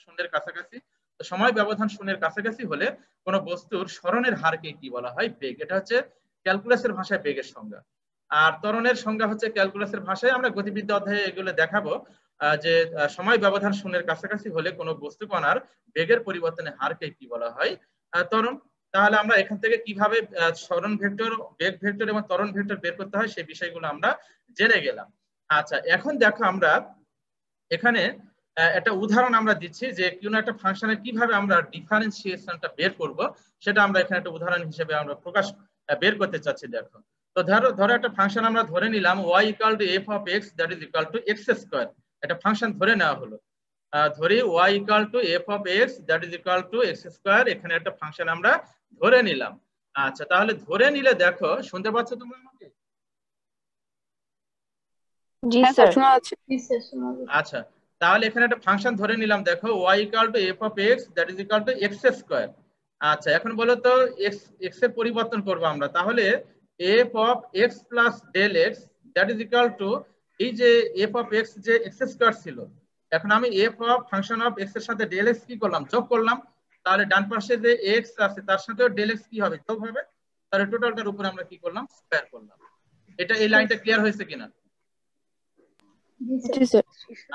শূন্যের কাছাকাছি। তো সময় ব্যবধান শূন্যের কাছাকাছি হলে কোন বস্তুর সরণের হারকে কি বলা হয়, বেগ। এটা হচ্ছে ক্যালকুলাসের ভাষায় বেগের সংজ্ঞা। আর ত্বরণের সংজ্ঞা হচ্ছে ক্যালকুলাসের ভাষায়, আমরা গতিবিদ্যা অধ্যায়ে এগুলো দেখাবো যে সময় ব্যবধান শূন্যের কাছাকাছি হলে কোন বস্তু কণার বেগের পরিবর্তনের হারকে কি বলা হয়, ত্বরণ। তাহলে আমরা এখান থেকে কিভাবে সরণ ভেক্টর, বেগ ভেক্টর এবং ত্বরণ ভেক্টর বের করতে হয় সেই বিষয়গুলো আমরা জেনে গেলাম। আচ্ছা, এখন দেখো আমরা এখানে একটা উদাহরণ আমরা দিচ্ছি যে কোন একটা ফাংশনের কিভাবে আমরা ডিফারেন্সিয়েশনটা বের করব, সেটা আমরা এখানে একটা উদাহরণ হিসেবে আমরা বের করতে চাচ্ছি। দেখো, তো ধরো একটা ফাংশন আমরা ধরে নিলাম y equal to f of x that is equal two x square. একটা ফাংশন ধরে নেওয়া হলো, ধরি y equal to f of x that is equal two x square. এখানে একটা ফাংশন আমরা ধরে নিলাম। আচ্ছা, তাহলে ধরে নিলে দেখো, শুনতে পাচ্ছ তোমরা আমাকে? জি স্যার, শোনা যাচ্ছে। আচ্ছা, তাহলে এখানে একটা ফাংশন ধরে নিলাম, দেখো y equal to f of x that is equal two x square. আচ্ছা, এখন বলো তো x এর পরিবর্তন করব আমরা, তাহলে f of x plus del x that is equal to, এই যে f অফ x যে x স্কয়ার ছিল, এখন আমি f of function of x এর সাথে ডেল x কি করলাম, যোগ করলাম। তাহলে ডান পাশে যে x আছে তার সাথেও ডেল x কি হবে, যোগ হবে। তাহলে টোটালটার উপরে আমরা কি করলাম, স্কয়ার করলাম। এটা এই লাইনটা ক্লিয়ার হয়েছে কিনা? জি স্যার।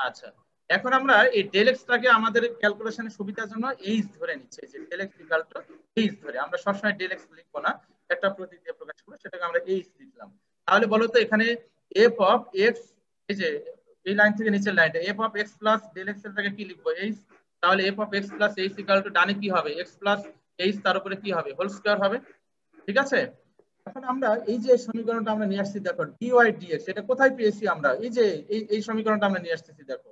আচ্ছা, এখন আমরা এই ডেল এক্সটাকে আমাদের ক্যালকুলেশনের সুবিধার জন্য এইচ ধরে নিচ্ছি, যে del x equal to h ধরে। আমরা সবসময় ডেল এক্স লিখবো না, একটা প্রতীক দিয়ে প্রকাশ করবো, সেটাকে আমরা এইচ লিখলাম। তাহলে বলো তো এখানে এফ অফ এক্স, এই যে এই লাইন থেকে নিচের লাইনটা, f of x plus del x এর জায়গায় কি লিখবো, এইচ। তাহলে f of x plus h equal to, ডানে কি হবে, এক্স প্লাস এইচ তার উপরে কি হবে হোল স্কয়ার হবে। ঠিক আছে, এখন আমরা এই যে সমীকরণটা আমরা নিয়ে আসছি দেখো dy dx, এটা কোথায় পেয়েছি আমরা? এই যে এই সমীকরণটা আমরা নিয়ে আসতেছি দেখো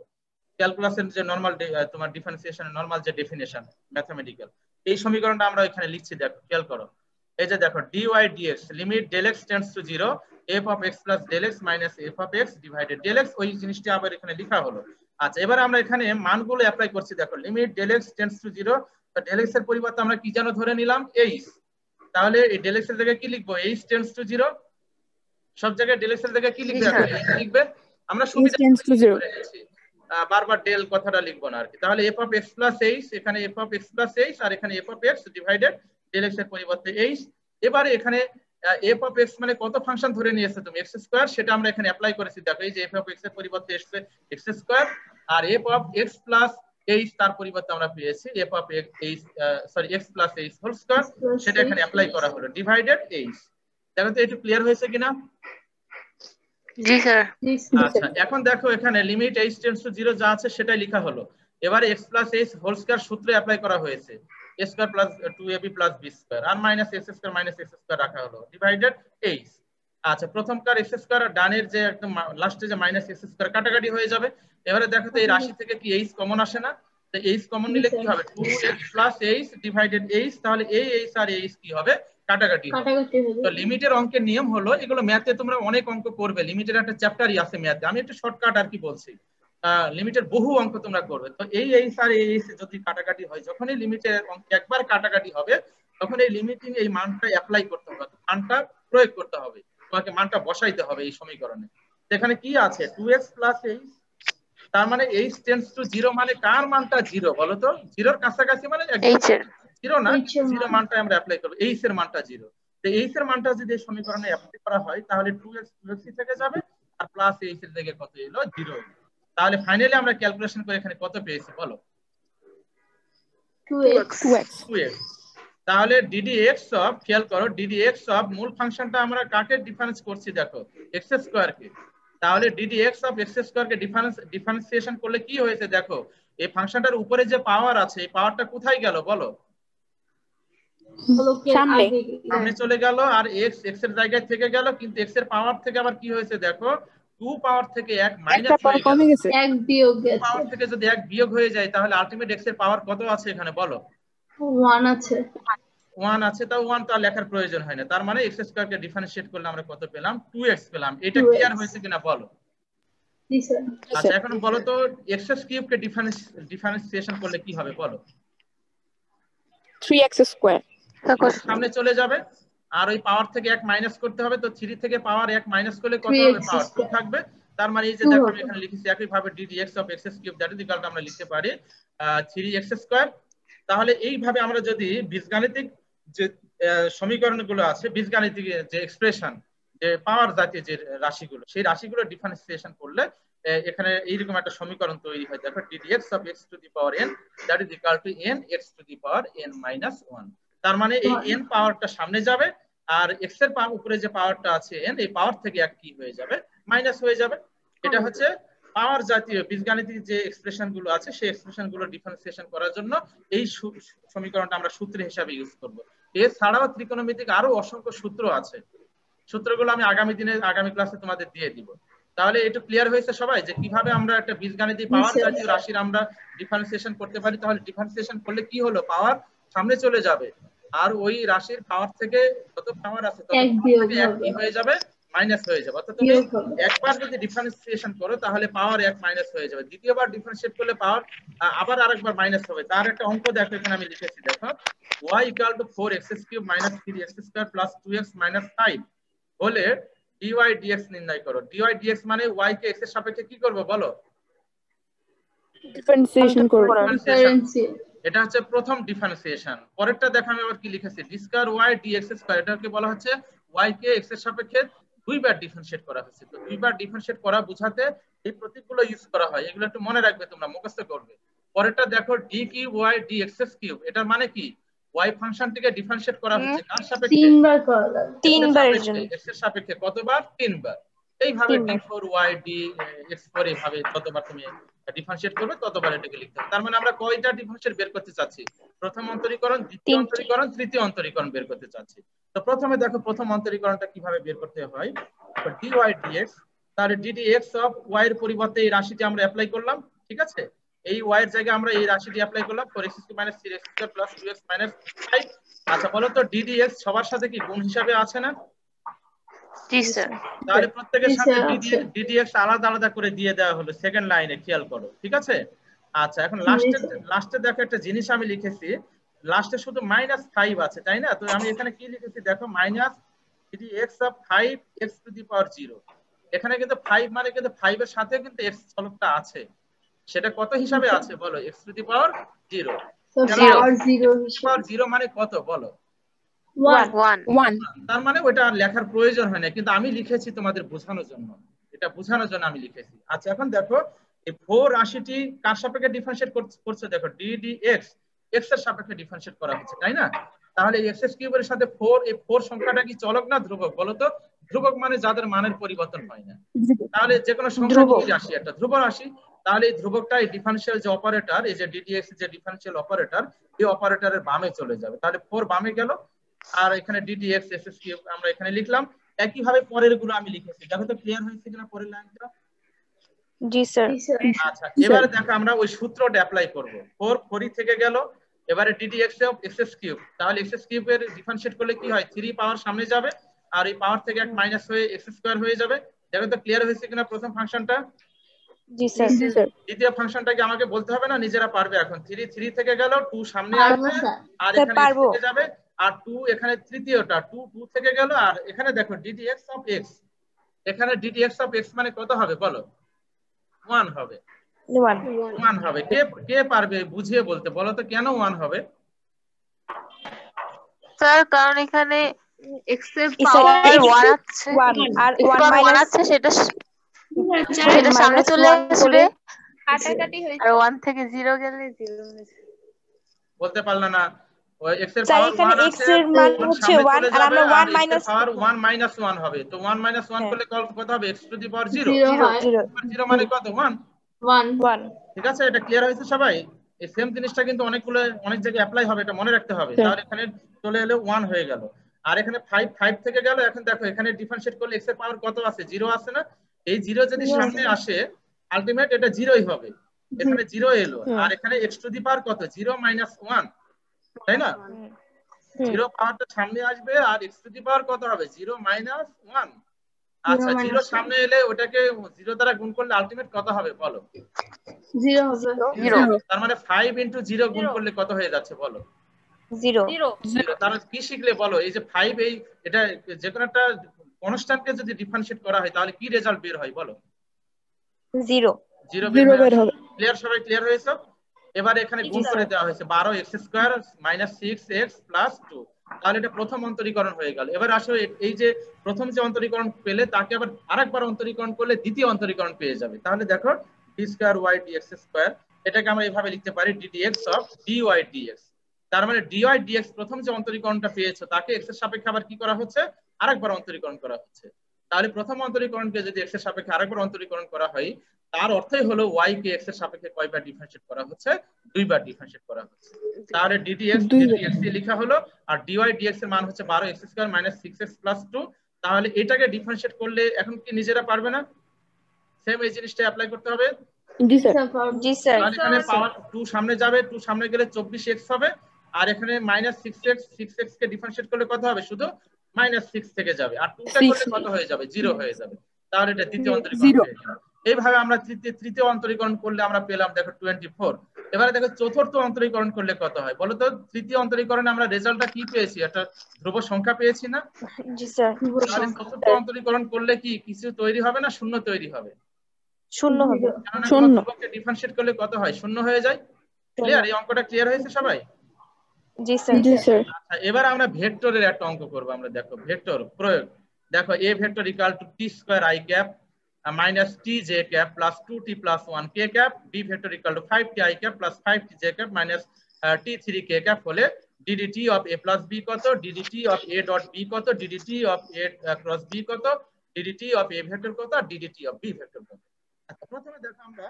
ক্যালকুলাসের যে নরমাল তোমার ডিফারেন্সিয়েশন নরমাল যে ডেফিনেশন ম্যাথমেটিক্যাল, এই সমীকরণটা আমরা এখানে লিখছি দেখো খেয়াল করো। এই যে দেখো dy dx limit del x tends to 0 f of x plus del x minus f of x divided del x, ওই জিনিসটা আবার এখানে লেখা হলো। আচ্ছা, এবার আমরা এখানে মানগুলো অ্যাপ্লাই করছি দেখো limit del x tends to 0, তো del x এর পরিবর্তে আমরা কি যেন ধরে নিলাম h, তাহলে এই del x এর জায়গায় কি লিখবো h টেন্ডস টু 0, সব জায়গায় del x এর জায়গায় কি লিখবে লিখবে আমরা সুবিধা করে নিয়েছি, বারবার ডেল কথাটা লিখবো না আর কি। তাহলে f of x plus h, এখানে f of x plus h আর এখানে f of x divided del x এর পরিবর্তে h। এবারে এখানে f of x মানে কত ফাংশন ধরে নিয়েছে তুমি x স্কয়ার, সেটা আমরা এখানে অ্যাপ্লাই করেছি দেখো এই যে f of x এর পরিবর্তে x স্কয়ার আর f of x plus h তার পরিবর্তে আমরা পেয়েছি f of x x plus h whole square, সেটা এখানে অ্যাপ্লাই করা হলো ডিভাইডেড h। দেখো তো একটু ক্লিয়ার হয়েছে কিনা? জি স্যার। আচ্ছা, এখন দেখো এখানে লিমিট h টেন্ডস টু 0 যা আছে সেটাই লেখা হলো। এবারে x plus h whole square সূত্রে অ্যাপ্লাই করা হয়েছে a square plus 2ab plus b square আর minus s square minus x square রাখা হলো ডিভাইডেড h। আচ্ছা, প্রথমকার x স্কয়ার আর ডানের যে একদম লাস্টে যে মাইনাস s স্কয়ার কাটাকাটি হয়ে যাবে। এবারে দেখো তো এই রাশি থেকে কি h কমন আসে না? তো h কমন নিলে কি হবে 2x plus h divided h, তাহলে এই h আর h কি হবে কাটাকাটি হবে। তো লিমিটের অঙ্কের নিয়ম হলো, এগুলো ম্যাথে তোমরা অনেক অঙ্ক করবে, লিমিটের একটা চ্যাপ্টারই আছে ম্যাথে, আমি একটু শর্টকাট আর কি বলছি, লিমিটের বহু অঙ্ক তোমরা করবে। তো এই h আর এই h যদি কাটাকাটি হয়, যখনই লিমিটের অঙ্ক একবার কাটাকাটি হবে তখন এই লিমিটিং এই মানটা অ্যাপ্লাই করতে হবে, মানটা প্রয়োগ করতে হবে, তোমাকে মানটা বসাইতে হবে এই সমীকরণে। এখানে কি আছে 2x প্লাস h, তার মানে h টেন্ডস টু 0 মানে কার মানটা 0 বলো তো? 0 এর কাছাকাছি মানে একদম 0 না, 0 মানটা আমরা অ্যাপ্লাই করব, h এর মানটা 0। তো h এর মানটা যদি এই সমীকরণে অ্যাপ্লাই করা হয় তাহলে 2x 2x থেকে যাবে আর প্লাস h এর জায়গায় কত এলো 0। তাহলে ফাইনালি আমরা ক্যালকুলেশন করে এখানে কত পেয়েছি বলো? 2x। তাহলে ddx অফ, খেয়াল করো ddx অফ মূল ফাংশনটা আমরা কাকে ডিফারেন্স করছি দেখো x স্কয়ার কে। তাহলে ddx of x square K differentiation করলে কি হয়েছে দেখো এই ফাংশনটার উপরে যে পাওয়ার আছে এই পাওয়ারটা কোথায় গেল বলো? সামনে চলে গেল আর x এর জায়গায় থেকে গেল, কিন্তু x এর পাওয়ার থেকে আবার কি হয়েছে দেখো 2 পাওয়ার থেকে 1 মাইনাস হয়ে গেছে, 1 বিয়োগ গেছে, পাওয়ার থেকে যদি 1 বিয়োগ হয়ে যায় তাহলে আলটিমেট x এর পাওয়ার কত আছে এখানে বলো? 1 আছে। 1 আছে, তাও 1 তো আর লেখার প্রয়োজন হয় না। তার মানে x স্কয়ার কে ডিফারেন্সিয়েট করলে আমরা কত পেলাম? 2x পেলাম। এটা ক্লিয়ার হয়েছে কিনা বলো? জি স্যার। আচ্ছা, এখন বলো তো x কিউব কে ডিফারেন্সিয়েশন করলে কি হবে বলো? 3x স্কয়ার সামনে চলে যাবে আর ওই পাওয়ার থেকে 1 মাইনাস করতে হবে, তো 3 থেকে পাওয়ার 1 মাইনাস করলে কত হবে? পাওয়ার 2 থাকবে। তার মানে এই যে দেখো আমি এখানে লিখেছি একই ভাবে ddx of x cube that is equal two আমরা লিখতে পারি 3x স্কয়ার। তাহলে এইভাবে আমরা যদি বীজগাণিতিক যে সমীকরণগুলো আছে, বীজগাণিতিক যে এক্সপ্রেশন যে পাওয়ার জাতীয় যে রাশিগুলো, সেই রাশিগুলো ডিফারেন্সিয়েশন করলে এখানে এইরকম একটা সমীকরণ তৈরি হয় দেখো ddx of x to the power n that is equal two n x to the power n minus 1। তার মানে এই n পাওয়ারটা সামনে যাবে আর x এর উপরে যে পাওয়ারটা আছে n, এই পাওয়ার থেকে এক কি হয়ে যাবে? মাইনাস হয়ে যাবে। এটা হচ্ছে পাওয়ার জাতীয় বীজগাণিতিক যে এক্সপ্রেশন গুলো আছে সেই এক্সপ্রেশন গুলো ডিফারেন্সিয়েশন করার জন্য এই সমীকরণটা আমরা সূত্র হিসাবে ইউজ করব। এছাড়াও ত্রিকোণমিতিক আরো অসংখ্য সূত্র আছে, সূত্রগুলো আমি আগামী ক্লাসে তোমাদের দিয়ে দিব। তাহলে একটু ক্লিয়ার হয়েছে সবাই যে কিভাবে আমরা একটা বীজগাণিতিক পাওয়ার জাতীয় রাশির আমরা ডিফারেন্সিয়েশন করতে পারি? তাহলে ডিফারেন্সিয়েশন করলে কি হলো পাওয়ার সামনে চলে যাবে আর ওই রাশির পাওয়ার থেকে যত পাওয়ার আছে তত এক কি হয়ে যাবে? মাইনাস হয়ে যাবে। অর্থাৎ তুমি একবার যদি ডিফারেন্সিয়েশন করো তাহলে পাওয়ার 1 মাইনাস হয়ে যাবে, দ্বিতীয়বার ডিফারেন্সিয়েট করলে পাওয়ার আবার আরেকবার মাইনাস হবে। তার একটা অঙ্ক দেখো এখানে আমি লিখেছি দেখো y equal to 4x cube minus 3x square plus 2x minus 5 হলে dy dx নির্ণয় করো। dy dx মানে y কে x এর সাপেক্ষে কি করব বলো? ডিফারেন্সিয়েশন করব। এটা হচ্ছে প্রথম ডিফারেন্সিয়েশন। পরেরটা দেখো আমি আবার কি লিখেছি d square y dx square, এটাকে বলা হচ্ছে y কে x এর সাপেক্ষে দুইবার ডিফারেন্সিয়েট করা হয়েছে। তো দুইবার ডিফারেন্সিয়েট করা বোঝাতে এই প্রতীকগুলো ইউজ করা হয়, এগুলো একটু মনে রাখবে তোমরা, মুখস্থ করবে। পরেরটা দেখো d cube y dx cube, এটার মানে কি y ফাংশনটিকে ডিফারেন্সিয়েট করা হচ্ছে কার সাপেক্ষে? তিনবার x এর সাপেক্ষে। কতবার? 3 বার। এইভাবে d4y dx4 এইভাবে যতবার তুমি ডিফারেন্সিয়েট করবে ততবার এটাকে লিখতে হবে। তার মানে আমরা কয়টা ডিফারেন্সিয়েট বের করতে চাচ্ছি? প্রথম অন্তরীকরণ, দ্বিতীয় অন্তরীকরণ, তৃতীয় অন্তরীকরণ বের করতে চাচ্ছি। তো প্রথমে দেখো প্রথম অন্তরীকরণটা কিভাবে বের করতে হয়। তো dy dx, তাহলে ddx অফ y এর পরিবর্তে এই রাশিটি আমরা অ্যাপ্লাই করলাম, ঠিক আছে। এই y এর জায়গায় আমরা এই রাশিটি অ্যাপ্লাই করলাম 4x² - 3x² + 2x - 5। আচ্ছা বলো তো ddx সবার সাথে কি গুণ হিসাবে আছে না? জি স্যার। তাহলে প্রত্যেকের জি, সাথে স্যার, আছে। ddx আলাদা আলাদা করে দিয়ে দেওয়া হলো সেকেন্ড লাইনে, খেয়াল করো, ঠিক আছে। আচ্ছা এখন জি, লাস্টে দেখো একটা জিনিস আমি লিখেছি, লাস্টে শুধু -5 আছে, তাই না? তো আমি এখানে কি লিখেছি দেখো, -ddx অফ 5x⁴। এখানে কিন্তু 5 মানে কিন্তু 5 এর সাথে কিন্তু x চলকটা আছে, সেটা কত হিসাবে আছে বলো, x⁴। তো Zero. পাওয়ার 0 হিসেবে 0 মানে কত বলো? 1 1 1 তার মানে ওটা আর লেখার প্রয়োজন হয় না, কিন্তু আমি লিখেছি তোমাদের বোঝানোর জন্য, এটা বোঝানোর জন্য আমি লিখেছি। আচ্ছা এখন দেখো এই 4 রাশিটি কার সাপেক্ষে ডিফারেন্সিয়েট করছে দেখো, ddx x এর সাপেক্ষে ডিফারেন্সিয়েট করা হচ্ছে, তাই না? তাহলে x³ এর সাথে 4, এই 4 সংখ্যাটা কি চলক না ধ্রুবক বলো তো? ধ্রুবক মানে যাদের মানের পরিবর্তন হয় না। তাহলে যে কোনো সংখ্যা ধ্রুবক। কি রাশি, একটা ধ্রুব রাশি। তাহলে এই ধ্রুবকটা এই ডিফারেনশিয়াল যে অপারেটর, এই যে ddx যে ডিফারেনশিয়াল অপারেটর, এই অপারেটরের বামে চলে যাবে। তাহলে 4 বামে গেল, আর এখানে ddx x³ আমরা এখানে লিখলাম। একই ভাবে পরের গুলো আমি লিখেছি, দেখো তো ক্লিয়ার হয়েছে কিনা পরের লাইনটা। জি স্যার। আচ্ছা এবারে দেখো আমরা ওই সূত্রটা অ্যাপ্লাই করব। 4 4 থেকে গেল, এবারে ddx অফ x³, তাহলে x³ এর ডিফারেন্সিয়েট করলে কি হয়, 3 পাওয়ার সামনে যাবে, আর এই পাওয়ার থেকে এক মাইনাস হয়ে x² হয়ে যাবে। দেখো তো ক্লিয়ার হয়েছে কিনা প্রথম ফাংশনটা। জি স্যার। জি স্যার। দ্বিতীয় ফাংশনটাকে আমাকে বলতে হবে না, নিজেরা পারবে এখন। 3 থেকে গেল, 2 সামনে পারবো আসবে, স্যার। আর স্যার, এখানে x পারবো। থেকে যাবে, আর 2 এখানে তৃতীয়টা 2 থেকে গেল, আর এখানে দেখো ddx অফ x, এখানে ddx অফ x মানে কত হবে বলো? 1 হবে। 1 1 হবে। কে কে পারবে বুঝিয়ে বলতে, বলো তো কেন 1 হবে? স্যার কারণ এখানে x এর স্যার, পাওয়ার 1 আছে, 1 আর x 1 পাওয়ার 1 মাইনাস আছে, সেটা সামনে চলে আসবে, কাটাকাটি হয়েছে। আর 1 থেকে 0 গেলে 0 বলতে পারলা না। ওই x এর স্যার পাওয়ার এখানে 1 x আছে, এর মান one হচ্ছে সামনে 1 চলে আর যাবে, আমরা আর 1 x এর মাইনাস পাওয়ার 1 - 1 হবে। তো 1 - 1 করলে কত হবে, x⁴ 0। 0 হয়। 0 মানে কত, 1। 1 ঠিক আছে, এটা ক্লিয়ার হয়েছে সবাই? এই সেম জিনিসটা কিন্তু অনেক জায়গায় অ্যাপ্লাই হবে, এটা মনে রাখতে হবে। তাহলে এখানে চলে এলো 1 হয়ে গেল, আর এখানে 5 থেকে গেল। এখন দেখো এখানে ডিফারেন্সিয়েট করলে x এর পাওয়ার কত আছে, 0 আছে না? এই 0 যদি সামনে আসে, আলটিমেট এটা 0ই হবে। এখানে 0 এলো, আর এখানে x⁴ কত, 0 - 1, তাই না? 0 পাওয়ারটা সামনে আসবে, আর x⁴ কত হবে, 0 - 1। আচ্ছা 0 সামনে এলে ওটাকে 0 দ্বারা গুণ করলে আলটিমেট কত হবে বলো? 0 হবে। 0 তার মানে 5 × 0 গুণ করলে কত হয়ে যাচ্ছে বলো? 0 তার মানে কি শিখলে বলো, এই যে 5, এটা যে কোনো একটা কনস্ট্যান্টকে যদি ডিফারেন্সিয়েট করা হয় তাহলে কি রেজাল্ট বের হয় বলো? 0 বের হবে। ক্লিয়ার, সবাই ক্লিয়ার হয়েছে? এবারে এখানে গুণ করে দেওয়া হয়েছে 12x² - 6x + 2। তাহলে এটা প্রথম অন্তরীকরণ হয়ে গেল। এবার আসলে এই যে প্রথম যে অন্তরীকরণ পেলে তাকে আবার আরেকবার অন্তরীকরণ করলে দ্বিতীয় অন্তরীকরণ পেয়ে যাবে। তাহলে দেখো d² dx², এটাকে আমরা এভাবে লিখতে পারি ddx অফ dy dx। তার মানে dy dx প্রথম যে অন্তরীকরণটা পেয়েছো তাকে x এর সাপেক্ষে আবার কি করা হচ্ছে, আরেকবার অন্তরীকরণ করা হচ্ছে। তাহলে প্রথম অন্তরীকরণকে যদি x এর সাপেক্ষে আরেকবার অন্তরীকরণ করা হয়, তার অর্থই হলো y কে x এর সাপেক্ষে কয়বার ডিফারেন্সিয়েট করা হচ্ছে, 2 বার ডিফারেন্সিয়েট করা হচ্ছে। তাহলে ddx dx লেখা হলো, আর dy dx এর মান হচ্ছে 12x² - 6x + 2। তাহলে এটাকে ডিফারেন্সিয়েট করলে এখন কি নিজেরা পারবে না? সেম এই জিনিসটা অ্যাপ্লাই করতে হবে। জি স্যার। জি স্যার। তাহলে এখানে পাওয়ার 2 সামনে যাবে, 2 সামনে গেলে 24x হবে, আর এখানে -6x কে ডিফারেন্সিয়েট করলে কত হবে, শুধু -6 থেকে যাবে, আর 2 টা করলে কত হয়ে যাবে, 0 হয়ে যাবে। তাহলে এটা দ্বিতীয় অন্তরীকরণ হয়ে গেল। এইভাবে আমরা তৃতীয় অন্তরীকরণ করলে আমরা পেলাম দেখো 24। এবারে দেখো চতুর্থ অন্তরীকরণ করলে কত হয় বলো তো? তৃতীয় অন্তরীকরণে আমরা রেজাল্টটা কি পেয়েছি, একটা ধ্রুব সংখ্যা পেয়েছি না? জি স্যার। তাহলে চতুর্থ অন্তরীকরণ করলে কি কিছু তৈরি হবে না শূন্য তৈরি হবে? 0 হবে। কেননা কোনো ধ্রুবককে ডিফারেন্সিয়েট করলে কত হয়, শূন্য হয়ে যায়। ক্লিয়ার? এই অঙ্কটা ক্লিয়ার হয়েছে সবাই? জি স্যার। জি স্যার। আচ্ছা এবার আমরা ভেক্টরের একটা অঙ্ক করব। আমরা দেখো ভেক্টর প্রয়োগ। দেখো a vector equal two t² i cap minus tj cap plus 2t plus 1 k cap, b vector equal two 5t i cap plus 5tj cap minus t3 k cap হলে ddt of a plus b কত, ddt of a dot b কত, ddt of a cross b কত, ddt of a vector কত, আর ddt of b vector কত। আচ্ছা প্রথমে দেখো আমরা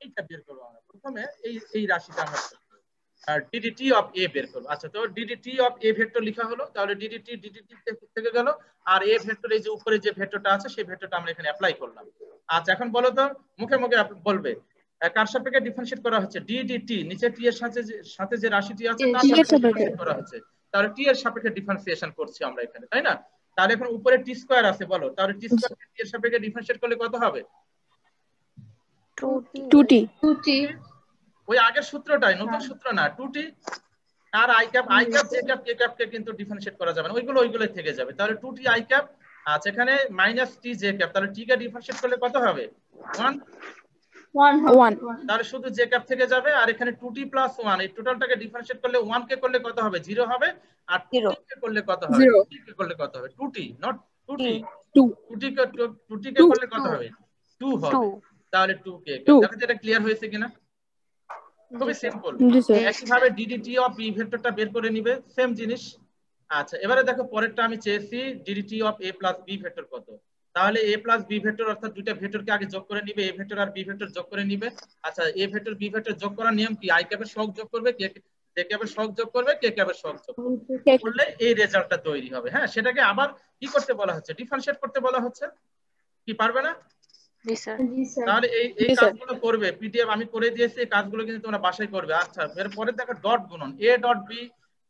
এইটা বের করব। আমরা প্রথমে এই রাশিটা আমরা ডিডিটি অফ এ বের করব। আচ্ছা, তো ডিডিটি অফ এ ভেক্টর লেখা হলো, তাহলে ডিডিটি থেকে গেল, আর এ ভেক্টর এই যে উপরে যে ভেক্টরটা আছে সেই ভেক্টরটা আমরা এখানে অ্যাপ্লাই করলাম। আচ্ছা, এখন বলো তো, মুখে মুখে বলবে কার সাপেক্ষে ডিফারেন্সিয়েট করা হচ্ছে? ডিডিটি, নিচে টি এর সাথে যে রাশিটি আছে তার সাপেক্ষে ডিফারেন্সিয়েট করা হচ্ছে, তাহলে টি এর সাপেক্ষে ডিফারেন্সিয়েশন করছি আমরা এখানে, তাই না? তাহলে এখন উপরে টি স্কয়ার আছে, বলো তাহলে টি স্কয়ার টি এর সাপেক্ষে ডিফারেন্সিয়েট করলে কত হবে? 2t। ওই আগের সূত্রটাই, নতুন সূত্র না, 2t। আর i cap j cap k cap কে কিন্তু ডিফারেন্সিয়েট করা যাবে না, ওইগুলোই থেকে যাবে। তাহলে 2t i ক্যাপ, আচ্ছা এখানে -t j ক্যাপ, তাহলে t কে ডিফারেন্সিয়েট করলে কত হবে? 1। তাহলে শুধু j ক্যাপ থেকে যাবে, আর এখানে 2t + 1, এই টোটালটাকে ডিফারেন্সিয়েট করলে 1 কে করলে কত হবে? 0 হবে। আর 2t কে করলে কত হবে? 2t কে করলে কত হবে? 2t, not 2t। 2t কে করলে কত হবে? 2 হবে। তাহলে 2k। দেখো এটা ক্লিয়ার হয়েছে কিনা? খুবই সিম্পল। একইভাবে ডিডিটি অফ বি ভেক্টরটা বের করে নিবে, সেম জিনিস। আচ্ছা, এবারে দেখো পরেরটা আমি চেয়েছি d dt of a plus b vector কত। তাহলে এ প্লাস বি ভেক্টর অর্থাৎ দুইটা ভেক্টরকে আগে যোগ করে নিবে, এ ভেক্টর আর বি ভেক্টর যোগ করে নিবে। আচ্ছা, এ ভেক্টর বি ভেক্টর যোগ করার নিয়ম কি? আই ক্যাপের সহগ যোগ করবে, জে ক্যাপের সহগ যোগ করবে, কে ক্যাপের সহগ যোগ করলে এই রেজাল্টটা তৈরি হবে। হ্যাঁ, সেটাকে আবার কি করতে বলা হচ্ছে? ডিফারেন্সিয়েট করতে বলা হচ্ছে। কি পারবে না? তাহলে এই কাজগুলো করবে, পিডিএফ আমি করে দিয়েছি, এই কাজগুলো কিন্তু তোমরা বাসায় করবে। আচ্ছা, এর পরে দেখো ডট গুণন, এ ডট বি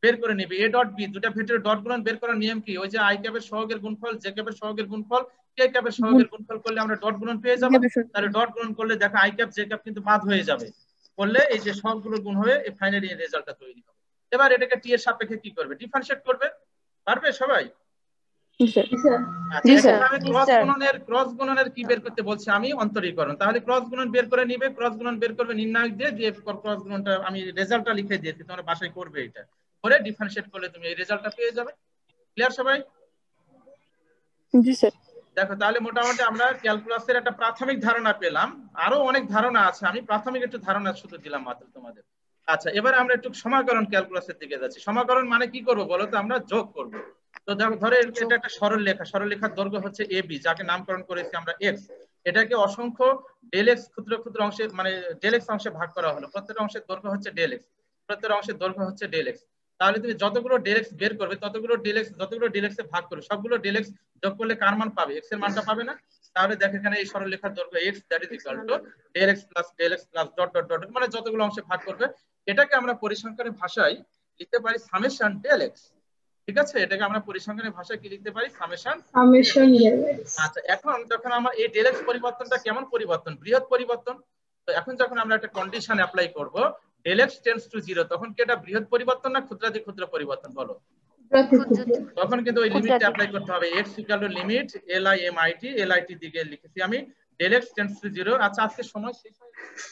বের করে নিবে। এ ডট বি, দুটো ভেক্টরের ডট গুণন বের করার নিয়ম কি? ওই যে আই ক্যাপের সহগের গুণফল, জে ক্যাপের সহগের গুণফল, কে ক্যাপের সহগের গুণফল করলে আমরা ডট গুণন পেয়ে যাব। তাহলে ডট গুণন করলে দেখো আই ক্যাপ জে ক্যাপ কিন্তু বাদ হয়ে যাবে, করলে এই যে সবগুলো গুণ হয়ে এই ফাইনালি এই রেজাল্টটা তৈরি হবে। এবার এটাকে টি এর সাপেক্ষে কি করবে? ডিফারেন্সিয়েট করবে। পারবে সবাই? ক্রস গুণনের কি বের করতে বলছি আমি? অন্তরীকরণ। তাহলে ক্রস গুণন বের করে নিবে, ক্রস গুণন বের করবে নির্ণায়ক দিয়ে ক্রস গুণনটা আমি রেজাল্টটা লিখে দিয়েছি, তোমরা বাসায় করবে। এটা করে ডিফারেন্সিয়েট করলে তুমি এই রেজাল্টটা পেয়ে যাবে। ক্লিয়ার সবাই? জি স্যার। দেখো, তাহলে মোটামুটি আমরা ক্যালকুলাসের একটা প্রাথমিক ধারণা পেলাম, আরো অনেক ধারণা আছে, আমি প্রাথমিক একটু ধারণা শুধু দিলাম মাত্র তোমাদের। আচ্ছা, এবার আমরা একটু সমাকলন ক্যালকুলাসের দিকে যাচ্ছি। সমাকলন মানে কি করব বলো তো? আমরা যোগ করব। তো ধরে এটা একটা সরলরেখার দৈর্ঘ্য হচ্ছে এবি, যাকে নামকরণ করেছি আমরা এক্স। এটাকে অসংখ্য ডেল এক্স ক্ষুদ্র ক্ষুদ্র অংশে, মানে ডেল এক্স অংশে ভাগ করা হলো। প্রত্যেকটা অংশের দৈর্ঘ্য হচ্ছে ডেল এক্স, প্রত্যেকটা অংশের দৈর্ঘ্য হচ্ছে ডেল এক্স। তাহলে তুমি যতগুলো ডেল এক্স বের করবে, যতগুলো ডেল এক্স এ ভাগ করবে, সবগুলো ডেল এক্স যোগ করলে কার মান পাবে? এক্স এর মানটা পাবে না? তাহলে দেখো এখানে এই সরলরেখার দৈর্ঘ্য x that is equal to del x plus dot dot dot, মানে যতগুলো অংশে ভাগ করবে। এটাকে আমরা পরিসংখ্যানের ভাষায় লিখতে পারি সামেশন ডেল এক্স। ঠিক আছে, এটাকে আমরা পরিসংখ্যানের ভাষায় কি লিখতে পারি? Summation del x. আচ্ছা, এখন যখন আমার এই ডেল এক্স পরিবর্তনটা কেমন পরিবর্তন? বৃহৎ পরিবর্তন। তো এখন যখন আমরা একটা কন্ডিশন অ্যাপ্লাই করব, ডেল এক্স টেন্ডস টু 0, তখন কি এটা বৃহৎ পরিবর্তন না ক্ষুদ্রাতি ক্ষুদ্র পরিবর্তন? বলো। তখন কিন্তু ওই লিমিটটা অ্যাপ্লাই করতে হবে, x equal to limit LIMIT, LIT দিকে লিখেছি আমি, ডেল এক্স টেন্ডস টু 0। আচ্ছা, আজকে সময় শেষ হয়ে গেছে।